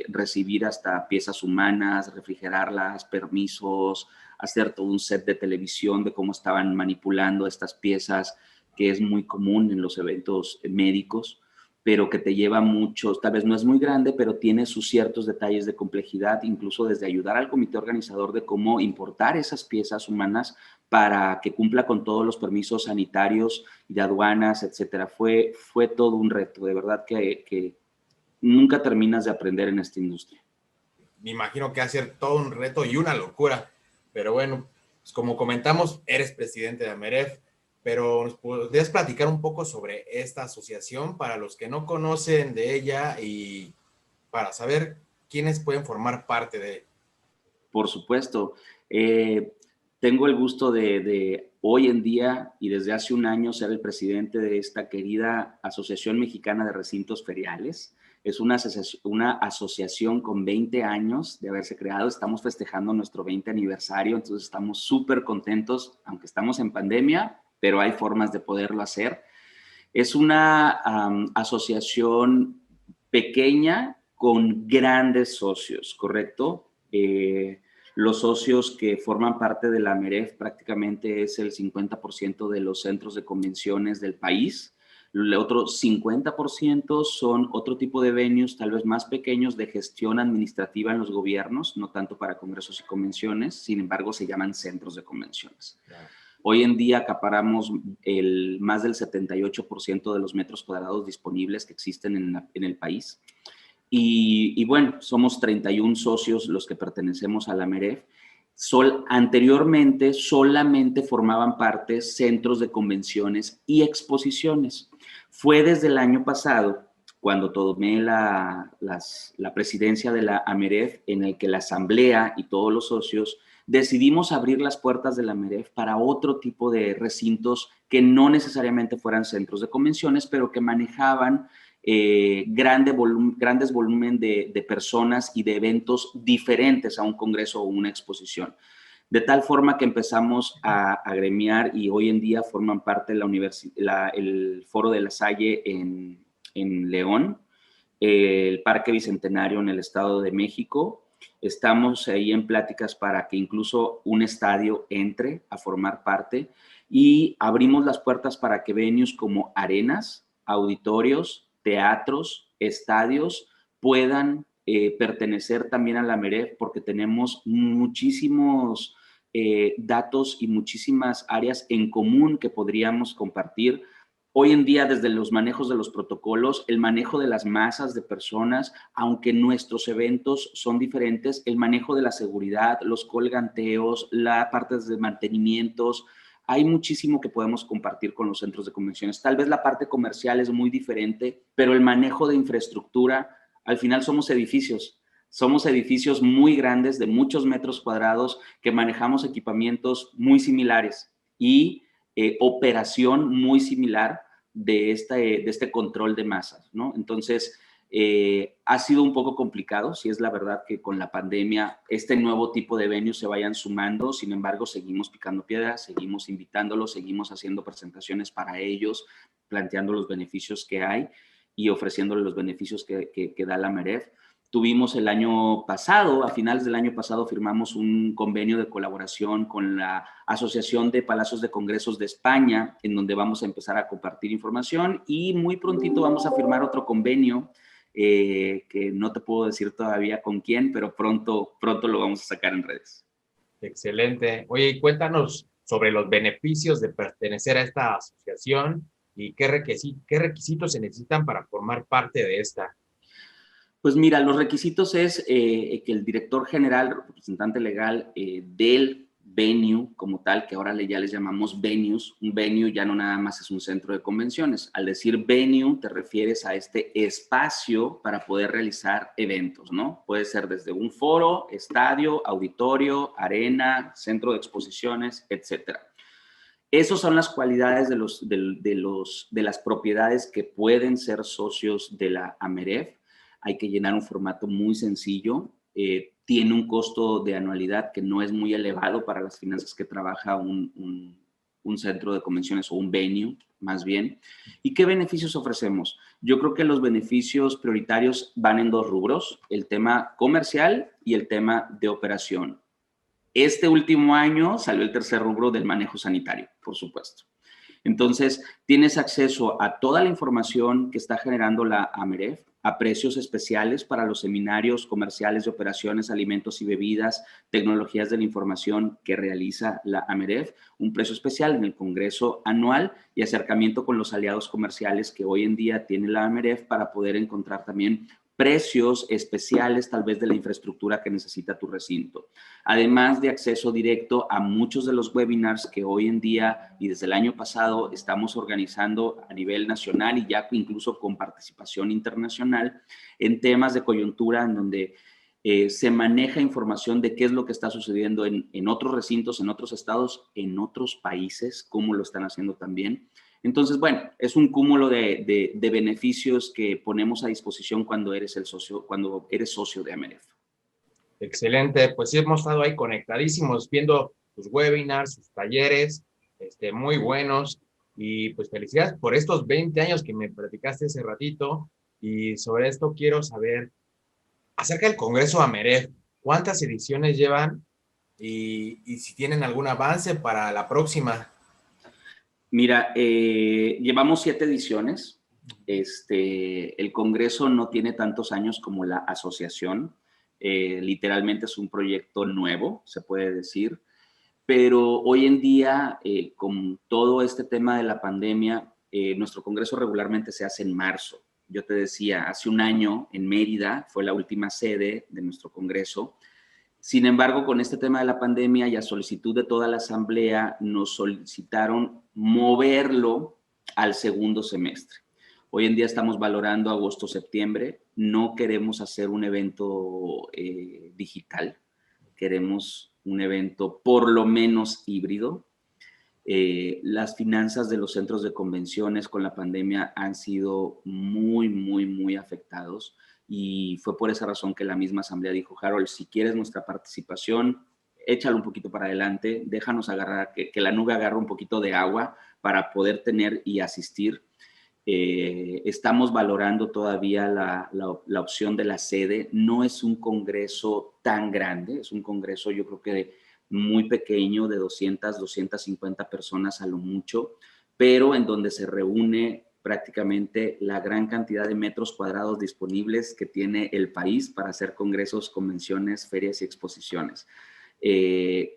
recibir hasta piezas humanas, refrigerarlas, permisos, hacer todo un set de televisión de cómo estaban manipulando estas piezas, que es muy común en los eventos médicos, pero que te lleva mucho, tal vez no es muy grande, pero tiene sus ciertos detalles de complejidad, incluso desde ayudar al comité organizador de cómo importar esas piezas humanas para que cumpla con todos los permisos sanitarios y de aduanas, etcétera. Fue todo un reto, de verdad que nunca terminas de aprender en esta industria. Me imagino que va a ser todo un reto y una locura, pero bueno, pues como comentamos, eres presidente de AMEREF, pero ¿nos podrías platicar un poco sobre esta asociación para los que no conocen de ella y para saber quiénes pueden formar parte de? Por supuesto. Tengo el gusto de hoy en día y desde hace un año ser el presidente de esta querida Asociación Mexicana de Recintos Feriales. Es una asociación con 20 años de haberse creado. Estamos festejando nuestro 20 aniversario, entonces estamos súper contentos, aunque estamos en pandemia, pero hay formas de poderlo hacer. Es una asociación pequeña con grandes socios, ¿correcto? Los socios que forman parte de la AMEREF prácticamente es el 50% de los centros de convenciones del país. El otro 50% son otro tipo de venues, tal vez más pequeños, de gestión administrativa en los gobiernos, no tanto para congresos y convenciones, sin embargo se llaman centros de convenciones. Claro. Hoy en día acaparamos más del 78% de los metros cuadrados disponibles que existen en el país. Y bueno, somos 31 socios los que pertenecemos a la AMEREF Anteriormente solamente formaban parte centros de convenciones y exposiciones. Fue desde el año pasado, cuando tomé la presidencia de la AMEREF, en el que la asamblea y todos los socios decidimos abrir las puertas de la AMEREF para otro tipo de recintos que no necesariamente fueran centros de convenciones, pero que manejaban grandes volumen de personas y de eventos diferentes a un congreso o una exposición. De tal forma que empezamos a agremiar y hoy en día forman parte de el Foro de la Salle en León, el Parque Bicentenario en el Estado de México. Estamos ahí en pláticas para que incluso un estadio entre a formar parte y abrimos las puertas para que venues como arenas, auditorios, teatros, estadios puedan pertenecer también a la AMEREF, porque tenemos muchísimos datos y muchísimas áreas en común que podríamos compartir. Hoy en día, desde los manejos de los protocolos, el manejo de las masas de personas, aunque nuestros eventos son diferentes, el manejo de la seguridad, los colganteos, la parte de mantenimientos, hay muchísimo que podemos compartir con los centros de convenciones. Tal vez la parte comercial es muy diferente, pero el manejo de infraestructura, al final somos edificios muy grandes de muchos metros cuadrados que manejamos equipamientos muy similares y operación muy similar de este control de masas, ¿no? Entonces, ha sido un poco complicado, sí es la verdad que con la pandemia este nuevo tipo de venues se vayan sumando, sin embargo seguimos picando piedras, seguimos invitándolos, seguimos haciendo presentaciones para ellos, planteando los beneficios que hay y ofreciéndoles los beneficios que da la AMEREF. Tuvimos el año pasado, a finales del año pasado, firmamos un convenio de colaboración con la Asociación de Palacios de Congresos de España, en donde vamos a empezar a compartir información y muy prontito vamos a firmar otro convenio que no te puedo decir todavía con quién, pero pronto lo vamos a sacar en redes. Excelente. Oye, cuéntanos sobre los beneficios de pertenecer a esta asociación y qué requisitos se necesitan para formar parte de esta. Pues mira, los requisitos es que el director general, representante legal del venue como tal, que ahora ya les llamamos venues, un venue ya no nada más es un centro de convenciones. Al decir venue te refieres a este espacio para poder realizar eventos, ¿no? Puede ser desde un foro, estadio, auditorio, arena, centro de exposiciones, etcétera. Esas son las cualidades de las propiedades que pueden ser socios de la AMEREF. Hay que llenar un formato muy sencillo, tiene un costo de anualidad que no es muy elevado para las finanzas que trabaja un centro de convenciones o un venue, más bien. ¿Y qué beneficios ofrecemos? Yo creo que los beneficios prioritarios van en dos rubros, el tema comercial y el tema de operación. Este último año salió el tercer rubro del manejo sanitario, por supuesto. Entonces, tienes acceso a toda la información que está generando la AMEREF, a precios especiales para los seminarios comerciales de operaciones, alimentos y bebidas, tecnologías de la información que realiza la AMEREF, un precio especial en el Congreso anual y acercamiento con los aliados comerciales que hoy en día tiene la AMEREF para poder encontrar también precios especiales tal vez de la infraestructura que necesita tu recinto. Además de acceso directo a muchos de los webinars que hoy en día y desde el año pasado estamos organizando a nivel nacional y ya incluso con participación internacional en temas de coyuntura en donde se maneja información de qué es lo que está sucediendo en otros recintos, en otros estados, en otros países, cómo lo están haciendo también. Entonces, bueno, es un cúmulo de beneficios que ponemos a disposición cuando eres socio de AMEREF. Excelente, pues sí hemos estado ahí conectadísimos viendo sus webinars, sus talleres, muy buenos, y pues felicidades por estos 20 años que me platicaste hace ratito. Y sobre esto quiero saber acerca del Congreso AMEREF, ¿cuántas ediciones llevan y si tienen algún avance para la próxima? Mira, llevamos 7 ediciones. El Congreso no tiene tantos años como la asociación. Literalmente es un proyecto nuevo, se puede decir. Pero hoy en día, con todo este tema de la pandemia, nuestro Congreso regularmente se hace en marzo. Yo te decía, hace un año en Mérida fue la última sede de nuestro Congreso. Sin embargo, con este tema de la pandemia y a solicitud de toda la asamblea, nos solicitaron moverlo al segundo semestre. Hoy en día estamos valorando agosto, septiembre. No queremos hacer un evento digital. Queremos un evento por lo menos híbrido. Las finanzas de los centros de convenciones con la pandemia han sido muy afectados, y fue por esa razón que la misma asamblea dijo: Harold, si quieres nuestra participación, échalo un poquito para adelante, déjanos agarrar, que la nube agarre un poquito de agua para poder tener y asistir. Estamos valorando todavía la opción de la sede. No es un congreso tan grande, es un congreso yo creo que muy pequeño, de 200, 250 personas a lo mucho, pero en donde se reúne prácticamente la gran cantidad de metros cuadrados disponibles que tiene el país para hacer congresos, convenciones, ferias y exposiciones.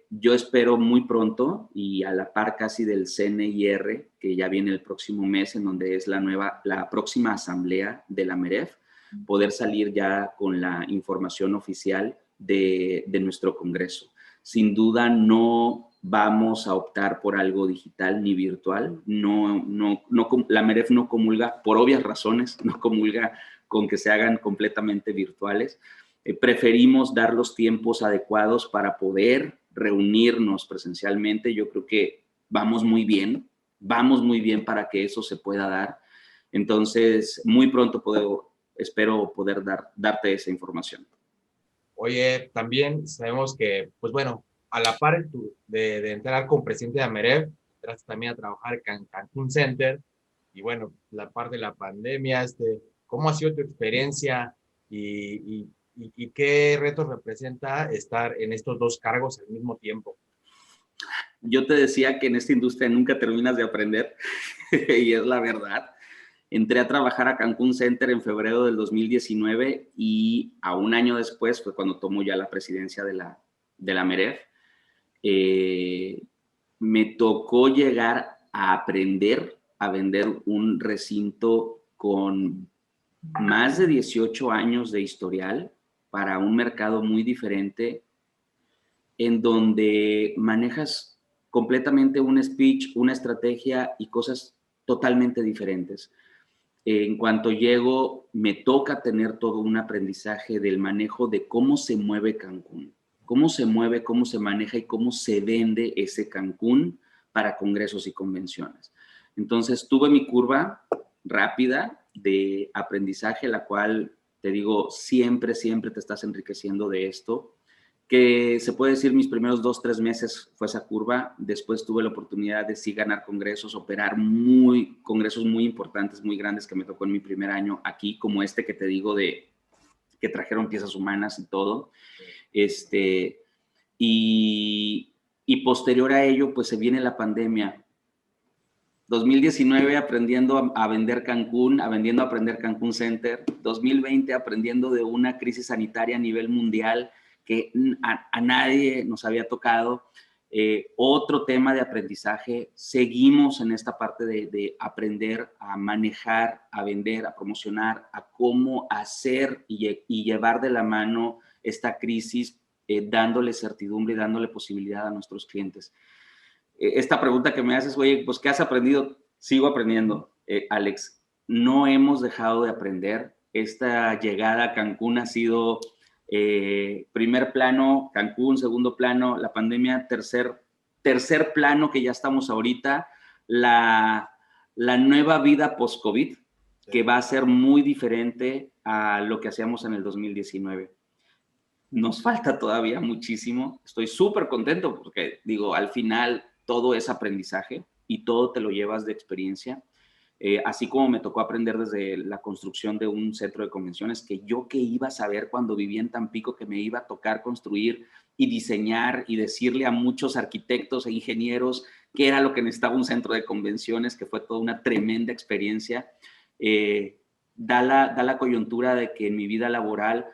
Yo espero muy pronto, y a la par casi del CNIR, que ya viene el próximo mes, en donde es la próxima asamblea de la MEREF, poder salir ya con la información oficial de nuestro congreso. Sin duda no vamos a optar por algo digital ni virtual. La MEREF no comulga, por obvias razones, no comulga con que se hagan completamente virtuales. Preferimos dar los tiempos adecuados para poder reunirnos presencialmente. Yo creo que vamos muy bien para que eso se pueda dar. Entonces, muy pronto espero poder darte esa información. Oye, también sabemos que, pues bueno, a la par de entrar como presidente de AMEREF, entraste también a trabajar en Cancún Center, y bueno, la parte de la pandemia, ¿cómo ha sido tu experiencia y qué retos representa estar en estos dos cargos al mismo tiempo? Yo te decía que en esta industria nunca terminas de aprender, y es la verdad. Entré a trabajar a Cancún Center en febrero del 2019, y a un año después fue cuando tomo ya la presidencia de la MEREF. Me tocó llegar a aprender a vender un recinto con más de 18 años de historial para un mercado muy diferente, en donde manejas completamente un speech, una estrategia y cosas totalmente diferentes. En cuanto llego, me toca tener todo un aprendizaje del manejo de cómo se mueve Cancún, cómo se mueve, cómo se maneja y cómo se vende ese Cancún para congresos y convenciones. Entonces, tuve mi curva rápida de aprendizaje, la cual, te digo, siempre te estás enriqueciendo de esto, que se puede decir mis primeros 2-3 meses fue esa curva. Después tuve la oportunidad de sí ganar congresos, operar congresos muy importantes, muy grandes, que me tocó en mi primer año aquí, como este que te digo, de que trajeron piezas humanas y todo. Y posterior a ello, pues se viene la pandemia. 2019 aprendiendo a vender Cancún, aprendiendo a aprender Cancún Center. 2020 aprendiendo de una crisis sanitaria a nivel mundial que a nadie nos había tocado. Otro tema de aprendizaje. Seguimos en esta parte de aprender a manejar, a vender, a promocionar, a cómo hacer y llevar de la mano esta crisis, dándole certidumbre y dándole posibilidad a nuestros clientes. Esta pregunta que me haces, oye, pues, ¿qué has aprendido? Sigo aprendiendo, Alex. No hemos dejado de aprender. Esta llegada a Cancún ha sido primer plano, Cancún, segundo plano, la pandemia, tercer plano, que ya estamos ahorita, la nueva vida post-COVID, que va a ser muy diferente a lo que hacíamos en el 2019. Nos falta todavía muchísimo. Estoy súper contento porque, digo, al final todo es aprendizaje y todo te lo llevas de experiencia. Así como me tocó aprender desde la construcción de un centro de convenciones, que yo qué iba a saber cuando vivía en Tampico, que me iba a tocar construir y diseñar y decirle a muchos arquitectos e ingenieros qué era lo que necesitaba un centro de convenciones, que fue toda una tremenda experiencia. Da la coyuntura de que en mi vida laboral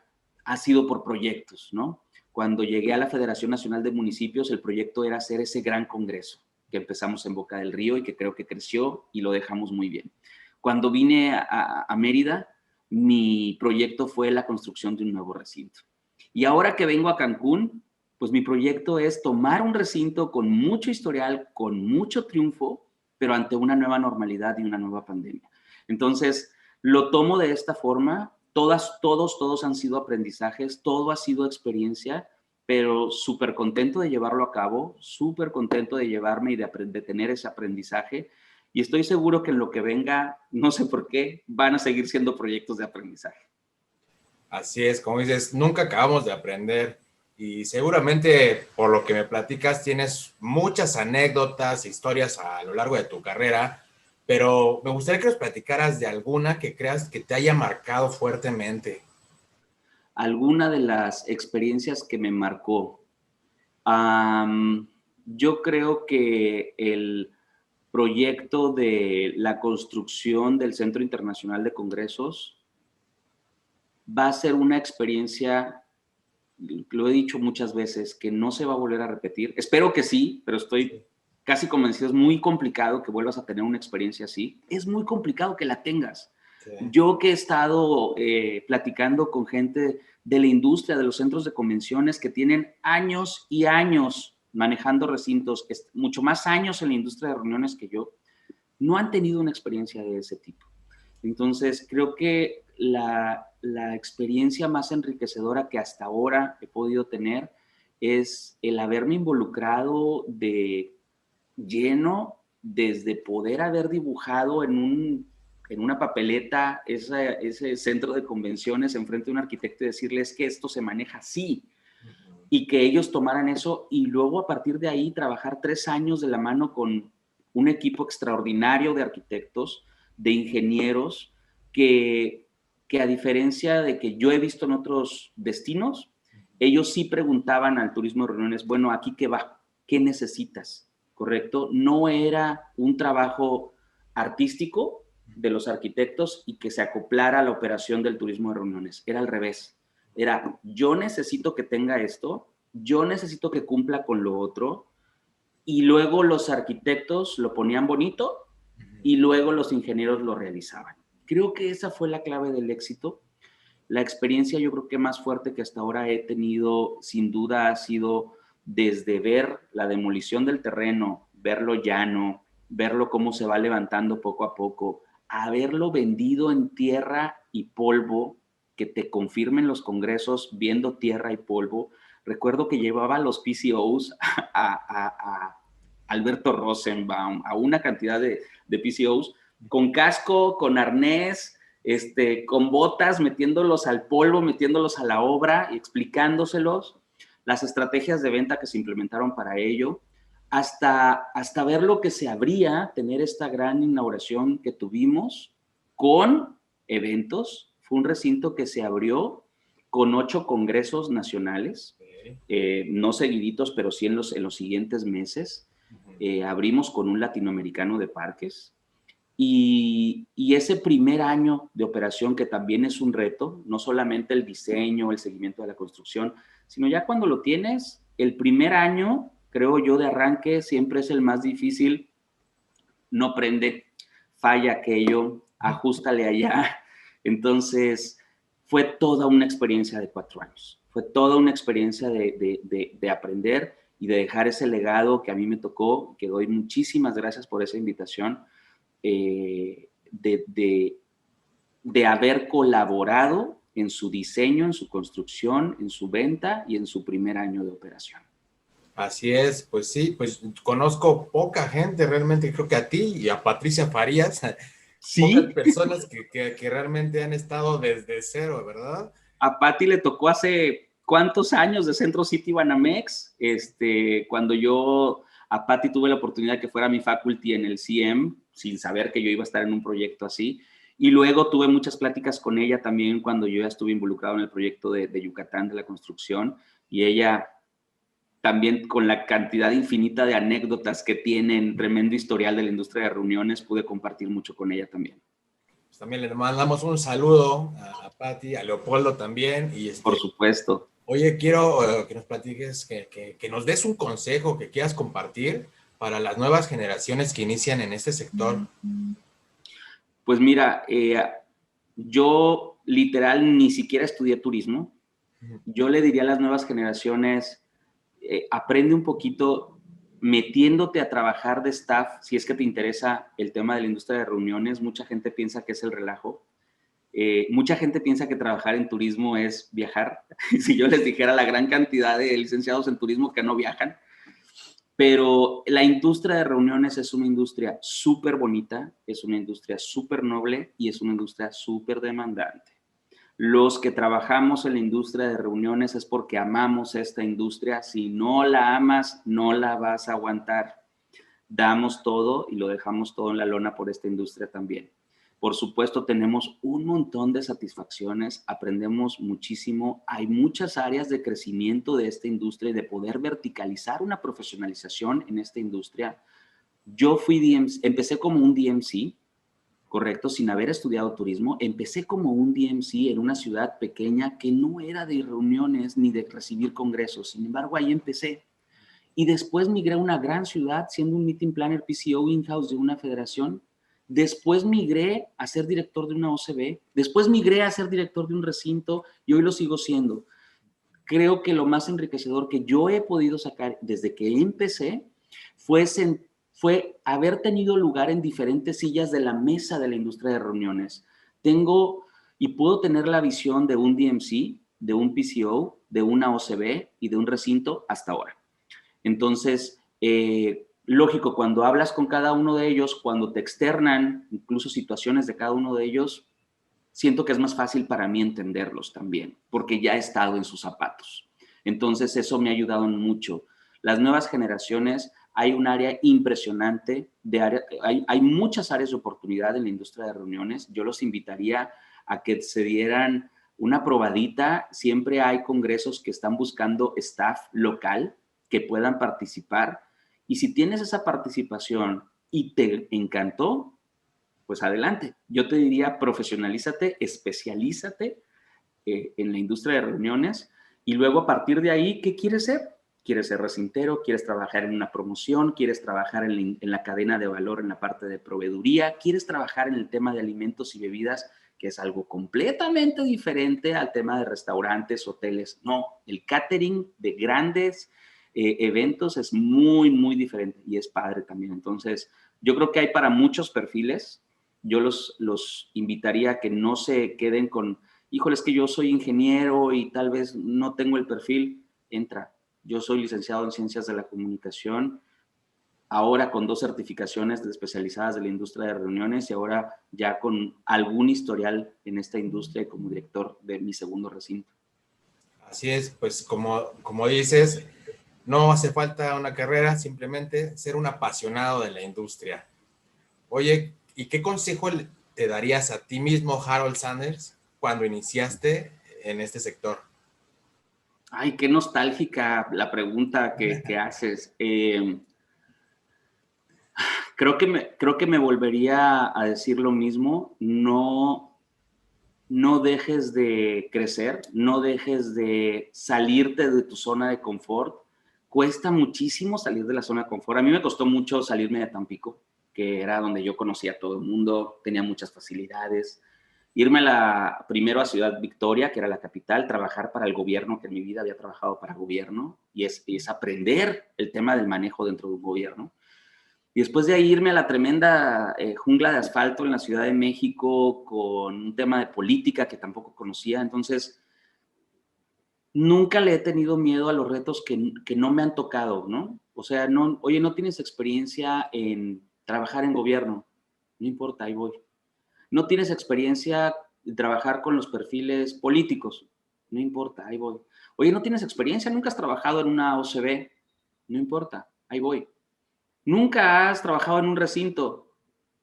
ha sido por proyectos, ¿no? Cuando llegué a la Federación Nacional de Municipios, el proyecto era hacer ese gran congreso que empezamos en Boca del Río y que creo que creció y lo dejamos muy bien. Cuando vine a Mérida, mi proyecto fue la construcción de un nuevo recinto. Y ahora que vengo a Cancún, pues mi proyecto es tomar un recinto con mucho historial, con mucho triunfo, pero ante una nueva normalidad y una nueva pandemia. Entonces, lo tomo de esta forma. Todos han sido aprendizajes, todo ha sido experiencia, pero súper contento de llevarlo a cabo, súper contento de llevarme y de tener ese aprendizaje. Y estoy seguro que en lo que venga, no sé por qué, van a seguir siendo proyectos de aprendizaje. Así es, como dices, nunca acabamos de aprender y seguramente por lo que me platicas tienes muchas anécdotas, historias a lo largo de tu carrera, pero me gustaría que nos platicaras de alguna que creas que te haya marcado fuertemente. Alguna de las experiencias que me marcó. Um, yo creo que el proyecto de la construcción del Centro Internacional de Congresos va a ser una experiencia, lo he dicho muchas veces, que no se va a volver a repetir. Espero que sí, pero estoy casi convencido. Es muy complicado que vuelvas a tener una experiencia así. Es muy complicado que la tengas. Sí. Yo que he estado platicando con gente de la industria, de los centros de convenciones que tienen años y años manejando recintos, mucho más años en la industria de reuniones que yo, no han tenido una experiencia de ese tipo. Entonces, creo que la experiencia más enriquecedora que hasta ahora he podido tener es el haberme involucrado de lleno desde poder haber dibujado en una papeleta ese centro de convenciones enfrente de un arquitecto y decirles que esto se maneja así y que ellos tomaran eso y luego a partir de ahí trabajar 3 años de la mano con un equipo extraordinario de arquitectos, de ingenieros, que a diferencia de que yo he visto en otros destinos, ellos sí preguntaban al turismo de reuniones, bueno, ¿aquí qué va? ¿Qué necesitas? ¿Correcto? No era un trabajo artístico de los arquitectos y que se acoplara a la operación del turismo de reuniones. Era al revés. Era, yo necesito que tenga esto, yo necesito que cumpla con lo otro, y luego los arquitectos lo ponían bonito y luego los ingenieros lo realizaban. Creo que esa fue la clave del éxito. La experiencia yo creo que más fuerte que hasta ahora he tenido, sin duda, ha sido desde ver la demolición del terreno, verlo llano, verlo cómo se va levantando poco a poco, haberlo vendido en tierra y polvo, que te confirmen los congresos viendo tierra y polvo. Recuerdo que llevaba a los PCOs a Alberto Rosenbaum, a una cantidad de PCOs, con casco, con arnés, con botas, metiéndolos al polvo, metiéndolos a la obra y explicándoselos, las estrategias de venta que se implementaron para ello, hasta ver lo que se abría, tener esta gran inauguración que tuvimos con eventos. Fue un recinto que se abrió con 8 congresos nacionales, no seguiditos, pero sí en los siguientes meses. Abrimos con un latinoamericano de parques. Y ese primer año de operación, que también es un reto, no solamente el diseño, el seguimiento de la construcción, sino ya cuando lo tienes, el primer año, creo yo, de arranque siempre es el más difícil. No prende, falla aquello, ajústale allá. Entonces, fue toda una experiencia de 4 años. Fue toda una experiencia de aprender y de dejar ese legado que a mí me tocó, que doy muchísimas gracias por esa invitación. De haber colaborado en su diseño, en su construcción, en su venta y en su primer año de operación. Así es, pues sí, pues conozco poca gente realmente, creo que a ti y a Patricia Farías, ¿sí? Pocas personas que realmente han estado desde cero, ¿verdad? A Pati le tocó hace ¿cuántos años de Centro City Banamex? Cuando yo a Pati tuve la oportunidad de que fuera mi faculty en el CM, sin saber que yo iba a estar en un proyecto así. Y luego tuve muchas pláticas con ella también cuando yo ya estuve involucrado en el proyecto de Yucatán de la construcción. Y ella también, con la cantidad infinita de anécdotas que tiene en tremendo historial de la industria de reuniones, pude compartir mucho con ella también. Pues también le mandamos un saludo a Pati, a Leopoldo también. Y por supuesto. Oye, quiero que nos platiques, que nos des un consejo que quieras compartir para las nuevas generaciones que inician en este sector. Pues mira, yo literal ni siquiera estudié turismo. Yo le diría a las nuevas generaciones, aprende un poquito metiéndote a trabajar de staff, si es que te interesa el tema de la industria de reuniones. Mucha gente piensa que es el relajo. Mucha gente piensa que trabajar en turismo es viajar. Si yo les dijera la gran cantidad de licenciados en turismo que no viajan, pero la industria de reuniones es una industria súper bonita, es una industria súper noble y es una industria súper demandante. Los que trabajamos en la industria de reuniones es porque amamos esta industria. Si no la amas, no la vas a aguantar. Damos todo y lo dejamos todo en la lona por esta industria también. Por supuesto, tenemos un montón de satisfacciones, aprendemos muchísimo. Hay muchas áreas de crecimiento de esta industria y de poder verticalizar una profesionalización en esta industria. Yo empecé como un DMC, correcto, sin haber estudiado turismo. Empecé como un DMC en una ciudad pequeña que no era de reuniones ni de recibir congresos. Sin embargo, ahí empecé. Y después migré a una gran ciudad siendo un meeting planner PCO in-house de una federación. Después migré a ser director de una OCB. Después migré a ser director de un recinto y hoy lo sigo siendo. Creo que lo más enriquecedor que yo he podido sacar desde que empecé fue haber tenido lugar en diferentes sillas de la mesa de la industria de reuniones. Tengo y puedo tener la visión de un DMC, de un PCO, de una OCB y de un recinto hasta ahora. Entonces, lógico, cuando hablas con cada uno de ellos, cuando te externan incluso situaciones de cada uno de ellos, siento que es más fácil para mí entenderlos también, porque ya he estado en sus zapatos. Entonces, eso me ha ayudado mucho. Las nuevas generaciones, hay un área impresionante, hay muchas áreas de oportunidad en la industria de reuniones. Yo los invitaría a que se dieran una probadita. Siempre hay congresos que están buscando staff local que puedan participar. Y si tienes esa participación y te encantó, pues adelante. Yo te diría, profesionalízate, especialízate en la industria de reuniones y luego a partir de ahí, ¿qué quieres ser? ¿Quieres ser recintero? ¿Quieres trabajar en una promoción? ¿Quieres trabajar en la cadena de valor en la parte de proveeduría? ¿Quieres trabajar en el tema de alimentos y bebidas, que es algo completamente diferente al tema de restaurantes, hoteles? No, el catering de grandes eventos es muy, muy diferente y es padre también. Entonces, yo creo que hay para muchos perfiles. Yo los invitaría a que no se queden con, híjole, es que yo soy ingeniero y tal vez no tengo el perfil. Entra. Yo soy licenciado en Ciencias de la Comunicación, ahora con 2 certificaciones especializadas de la industria de reuniones y ahora ya con algún historial en esta industria como director de mi segundo recinto. Así es, pues como dices, no hace falta una carrera, simplemente ser un apasionado de la industria. Oye, ¿y qué consejo te darías a ti mismo, Harold Sanders, cuando iniciaste en este sector? Ay, qué nostálgica la pregunta que haces. Creo que me volvería a decir lo mismo. No dejes de crecer, no dejes de salirte de tu zona de confort. Cuesta muchísimo salir de la zona de confort. A mí me costó mucho salirme de Tampico, que era donde yo conocía a todo el mundo, tenía muchas facilidades. Irme primero a Ciudad Victoria, que era la capital, trabajar para el gobierno, que en mi vida había trabajado para gobierno, y es aprender el tema del manejo dentro de un gobierno. Y después de ahí irme a la tremenda jungla de asfalto en la Ciudad de México con un tema de política que tampoco conocía. Entonces, nunca le he tenido miedo a los retos que no me han tocado, ¿no? O sea, no, oye, no tienes experiencia en trabajar en gobierno. No importa, ahí voy. No tienes experiencia en trabajar con los perfiles políticos. No importa, ahí voy. Oye, no tienes experiencia, nunca has trabajado en una OCB. No importa, ahí voy. Nunca has trabajado en un recinto,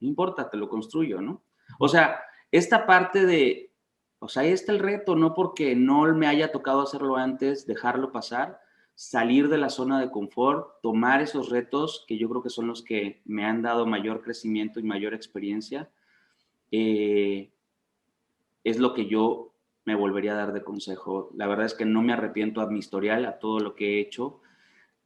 no importa, te lo construyo, ¿no? O sea, esta parte de, o sea, ahí está el reto, no porque no me haya tocado hacerlo antes, dejarlo pasar, salir de la zona de confort, tomar esos retos que yo creo que son los que me han dado mayor crecimiento y mayor experiencia, es lo que yo me volvería a dar de consejo. La verdad es que no me arrepiento a mi historial, a todo lo que he hecho.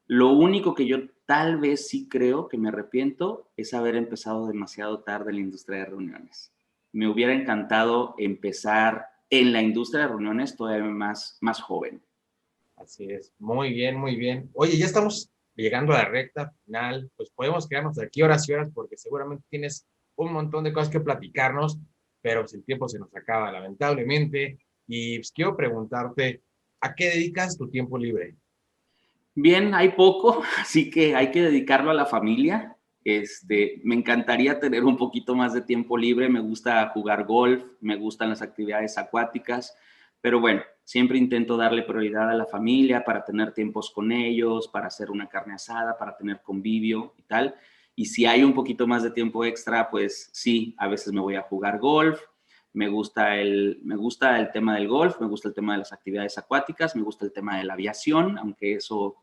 Lo único que yo tal vez sí creo que me arrepiento es haber empezado demasiado tarde en la industria de reuniones. Me hubiera encantado empezar en la industria de reuniones todavía más joven. Así es, muy bien, muy bien. Oye, ya estamos llegando a la recta final, pues podemos quedarnos aquí horas y horas porque seguramente tienes un montón de cosas que platicarnos, pero pues el tiempo se nos acaba lamentablemente y pues, quiero preguntarte, ¿a qué dedicas tu tiempo libre? Bien, hay poco, así que hay que dedicarlo a la familia. Me encantaría tener un poquito más de tiempo libre, me gusta jugar golf, me gustan las actividades acuáticas, pero bueno, siempre intento darle prioridad a la familia para tener tiempos con ellos, para hacer una carne asada, para tener convivio y tal. Y si hay un poquito más de tiempo extra, pues sí, a veces me voy a jugar golf. Me gusta el tema del golf, me gusta el tema de las actividades acuáticas, me gusta el tema de la aviación, aunque eso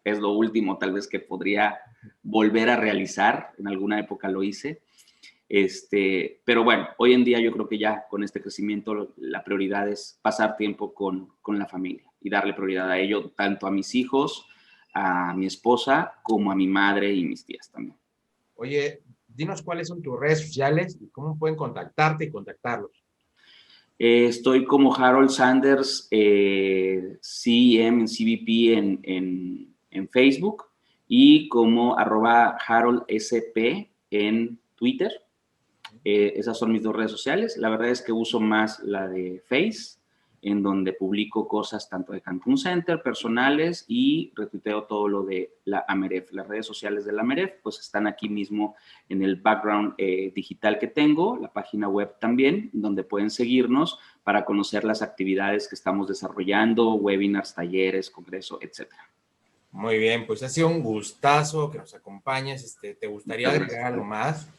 es lo último tal vez que podría volver a realizar. En alguna época lo hice. Pero bueno, hoy en día yo creo que ya con este crecimiento la prioridad es pasar tiempo con la familia y darle prioridad a ello, tanto a mis hijos, a mi esposa, como a mi madre y mis tías también. Oye, dinos cuáles son tus redes sociales y cómo pueden contactarte y contactarlos. Estoy como Harold Sanders, CEM en CVP en Facebook y como @HaroldSP en Twitter. Esas son mis dos redes sociales. La verdad es que uso más la de Face, en donde publico cosas tanto de Cancún Center, personales, y retuiteo todo lo de la AMEREF. Las redes sociales de la AMEREF pues están aquí mismo en el background digital que tengo, la página web también, donde pueden seguirnos para conocer las actividades que estamos desarrollando, webinars, talleres, congreso, etc. Muy bien, pues ha sido un gustazo que nos acompañes. ¿Te gustaría agregar algo más?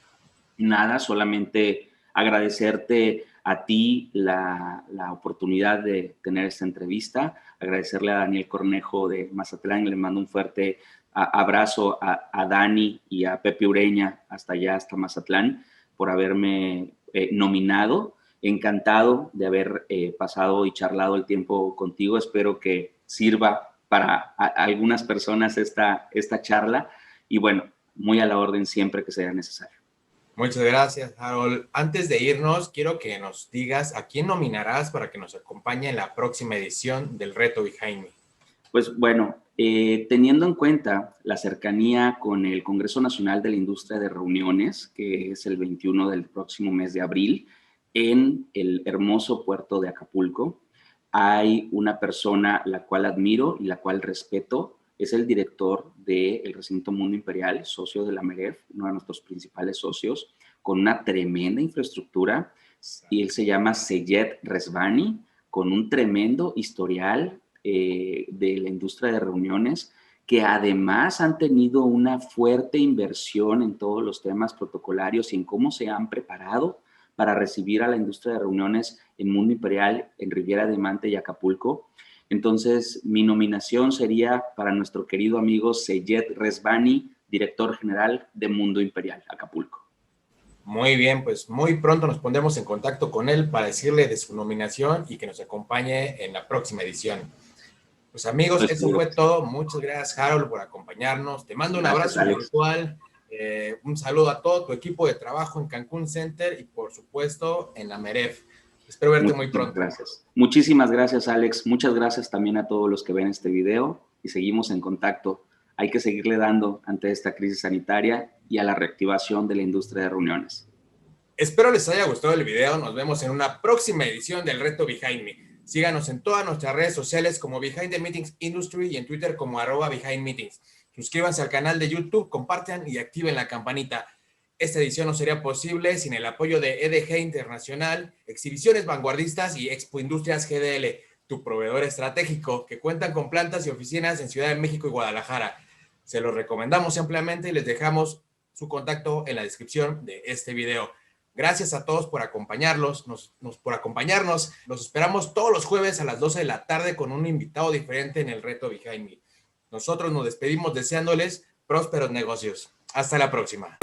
Nada, solamente agradecerte a ti la oportunidad de tener esta entrevista, agradecerle a Daniel Cornejo de Mazatlán, le mando un fuerte abrazo a Dani y a Pepe Ureña hasta allá, hasta Mazatlán, por haberme nominado. Encantado de haber pasado y charlado el tiempo contigo. Espero que sirva para algunas personas esta charla y bueno, muy a la orden siempre que sea necesario. Muchas gracias, Harold. Antes de irnos, quiero que nos digas a quién nominarás para que nos acompañe en la próxima edición del Reto Behind Me. Pues bueno, teniendo en cuenta la cercanía con el Congreso Nacional de la Industria de Reuniones, que es el 21 del próximo mes de abril, en el hermoso puerto de Acapulco, hay una persona la cual admiro y la cual respeto. Es el director del Recinto Mundo Imperial, socio de la AMEREF, uno de nuestros principales socios, con una tremenda infraestructura, y él se llama Seyed Resvani, con un tremendo historial de la industria de reuniones, que además han tenido una fuerte inversión en todos los temas protocolarios y en cómo se han preparado para recibir a la industria de reuniones en Mundo Imperial, en Riviera Diamante y Acapulco. Entonces, mi nominación sería para nuestro querido amigo Seyed Resvani, director general de Mundo Imperial, Acapulco. Muy bien, pues muy pronto nos pondremos en contacto con él para decirle de su nominación y que nos acompañe en la próxima edición. Pues amigos, eso fue todo. Muchas gracias, Harold, por acompañarnos. Te mando un abrazo virtual. Un saludo a todo tu equipo de trabajo en Cancún Center y, por supuesto, en la AMEREF. Espero verte muy pronto. Gracias. Muchísimas gracias, Alex. Muchas gracias también a todos los que ven este video y seguimos en contacto. Hay que seguirle dando ante esta crisis sanitaria y a la reactivación de la industria de reuniones. Espero les haya gustado el video. Nos vemos en una próxima edición del Reto Behind Me. Síganos en todas nuestras redes sociales como Behind the Meetings Industry y en Twitter como @BehindMeetings. Suscríbanse al canal de YouTube, compartan y activen la campanita. Esta edición no sería posible sin el apoyo de EDG Internacional, Exhibiciones Vanguardistas y Expo Industrias GDL, tu proveedor estratégico, que cuentan con plantas y oficinas en Ciudad de México y Guadalajara. Se los recomendamos ampliamente y les dejamos su contacto en la descripción de este video. Gracias a todos por acompañarnos. Los esperamos todos los jueves a las 12 de la tarde con un invitado diferente en el Reto Behind Me. Nosotros nos despedimos deseándoles prósperos negocios. Hasta la próxima.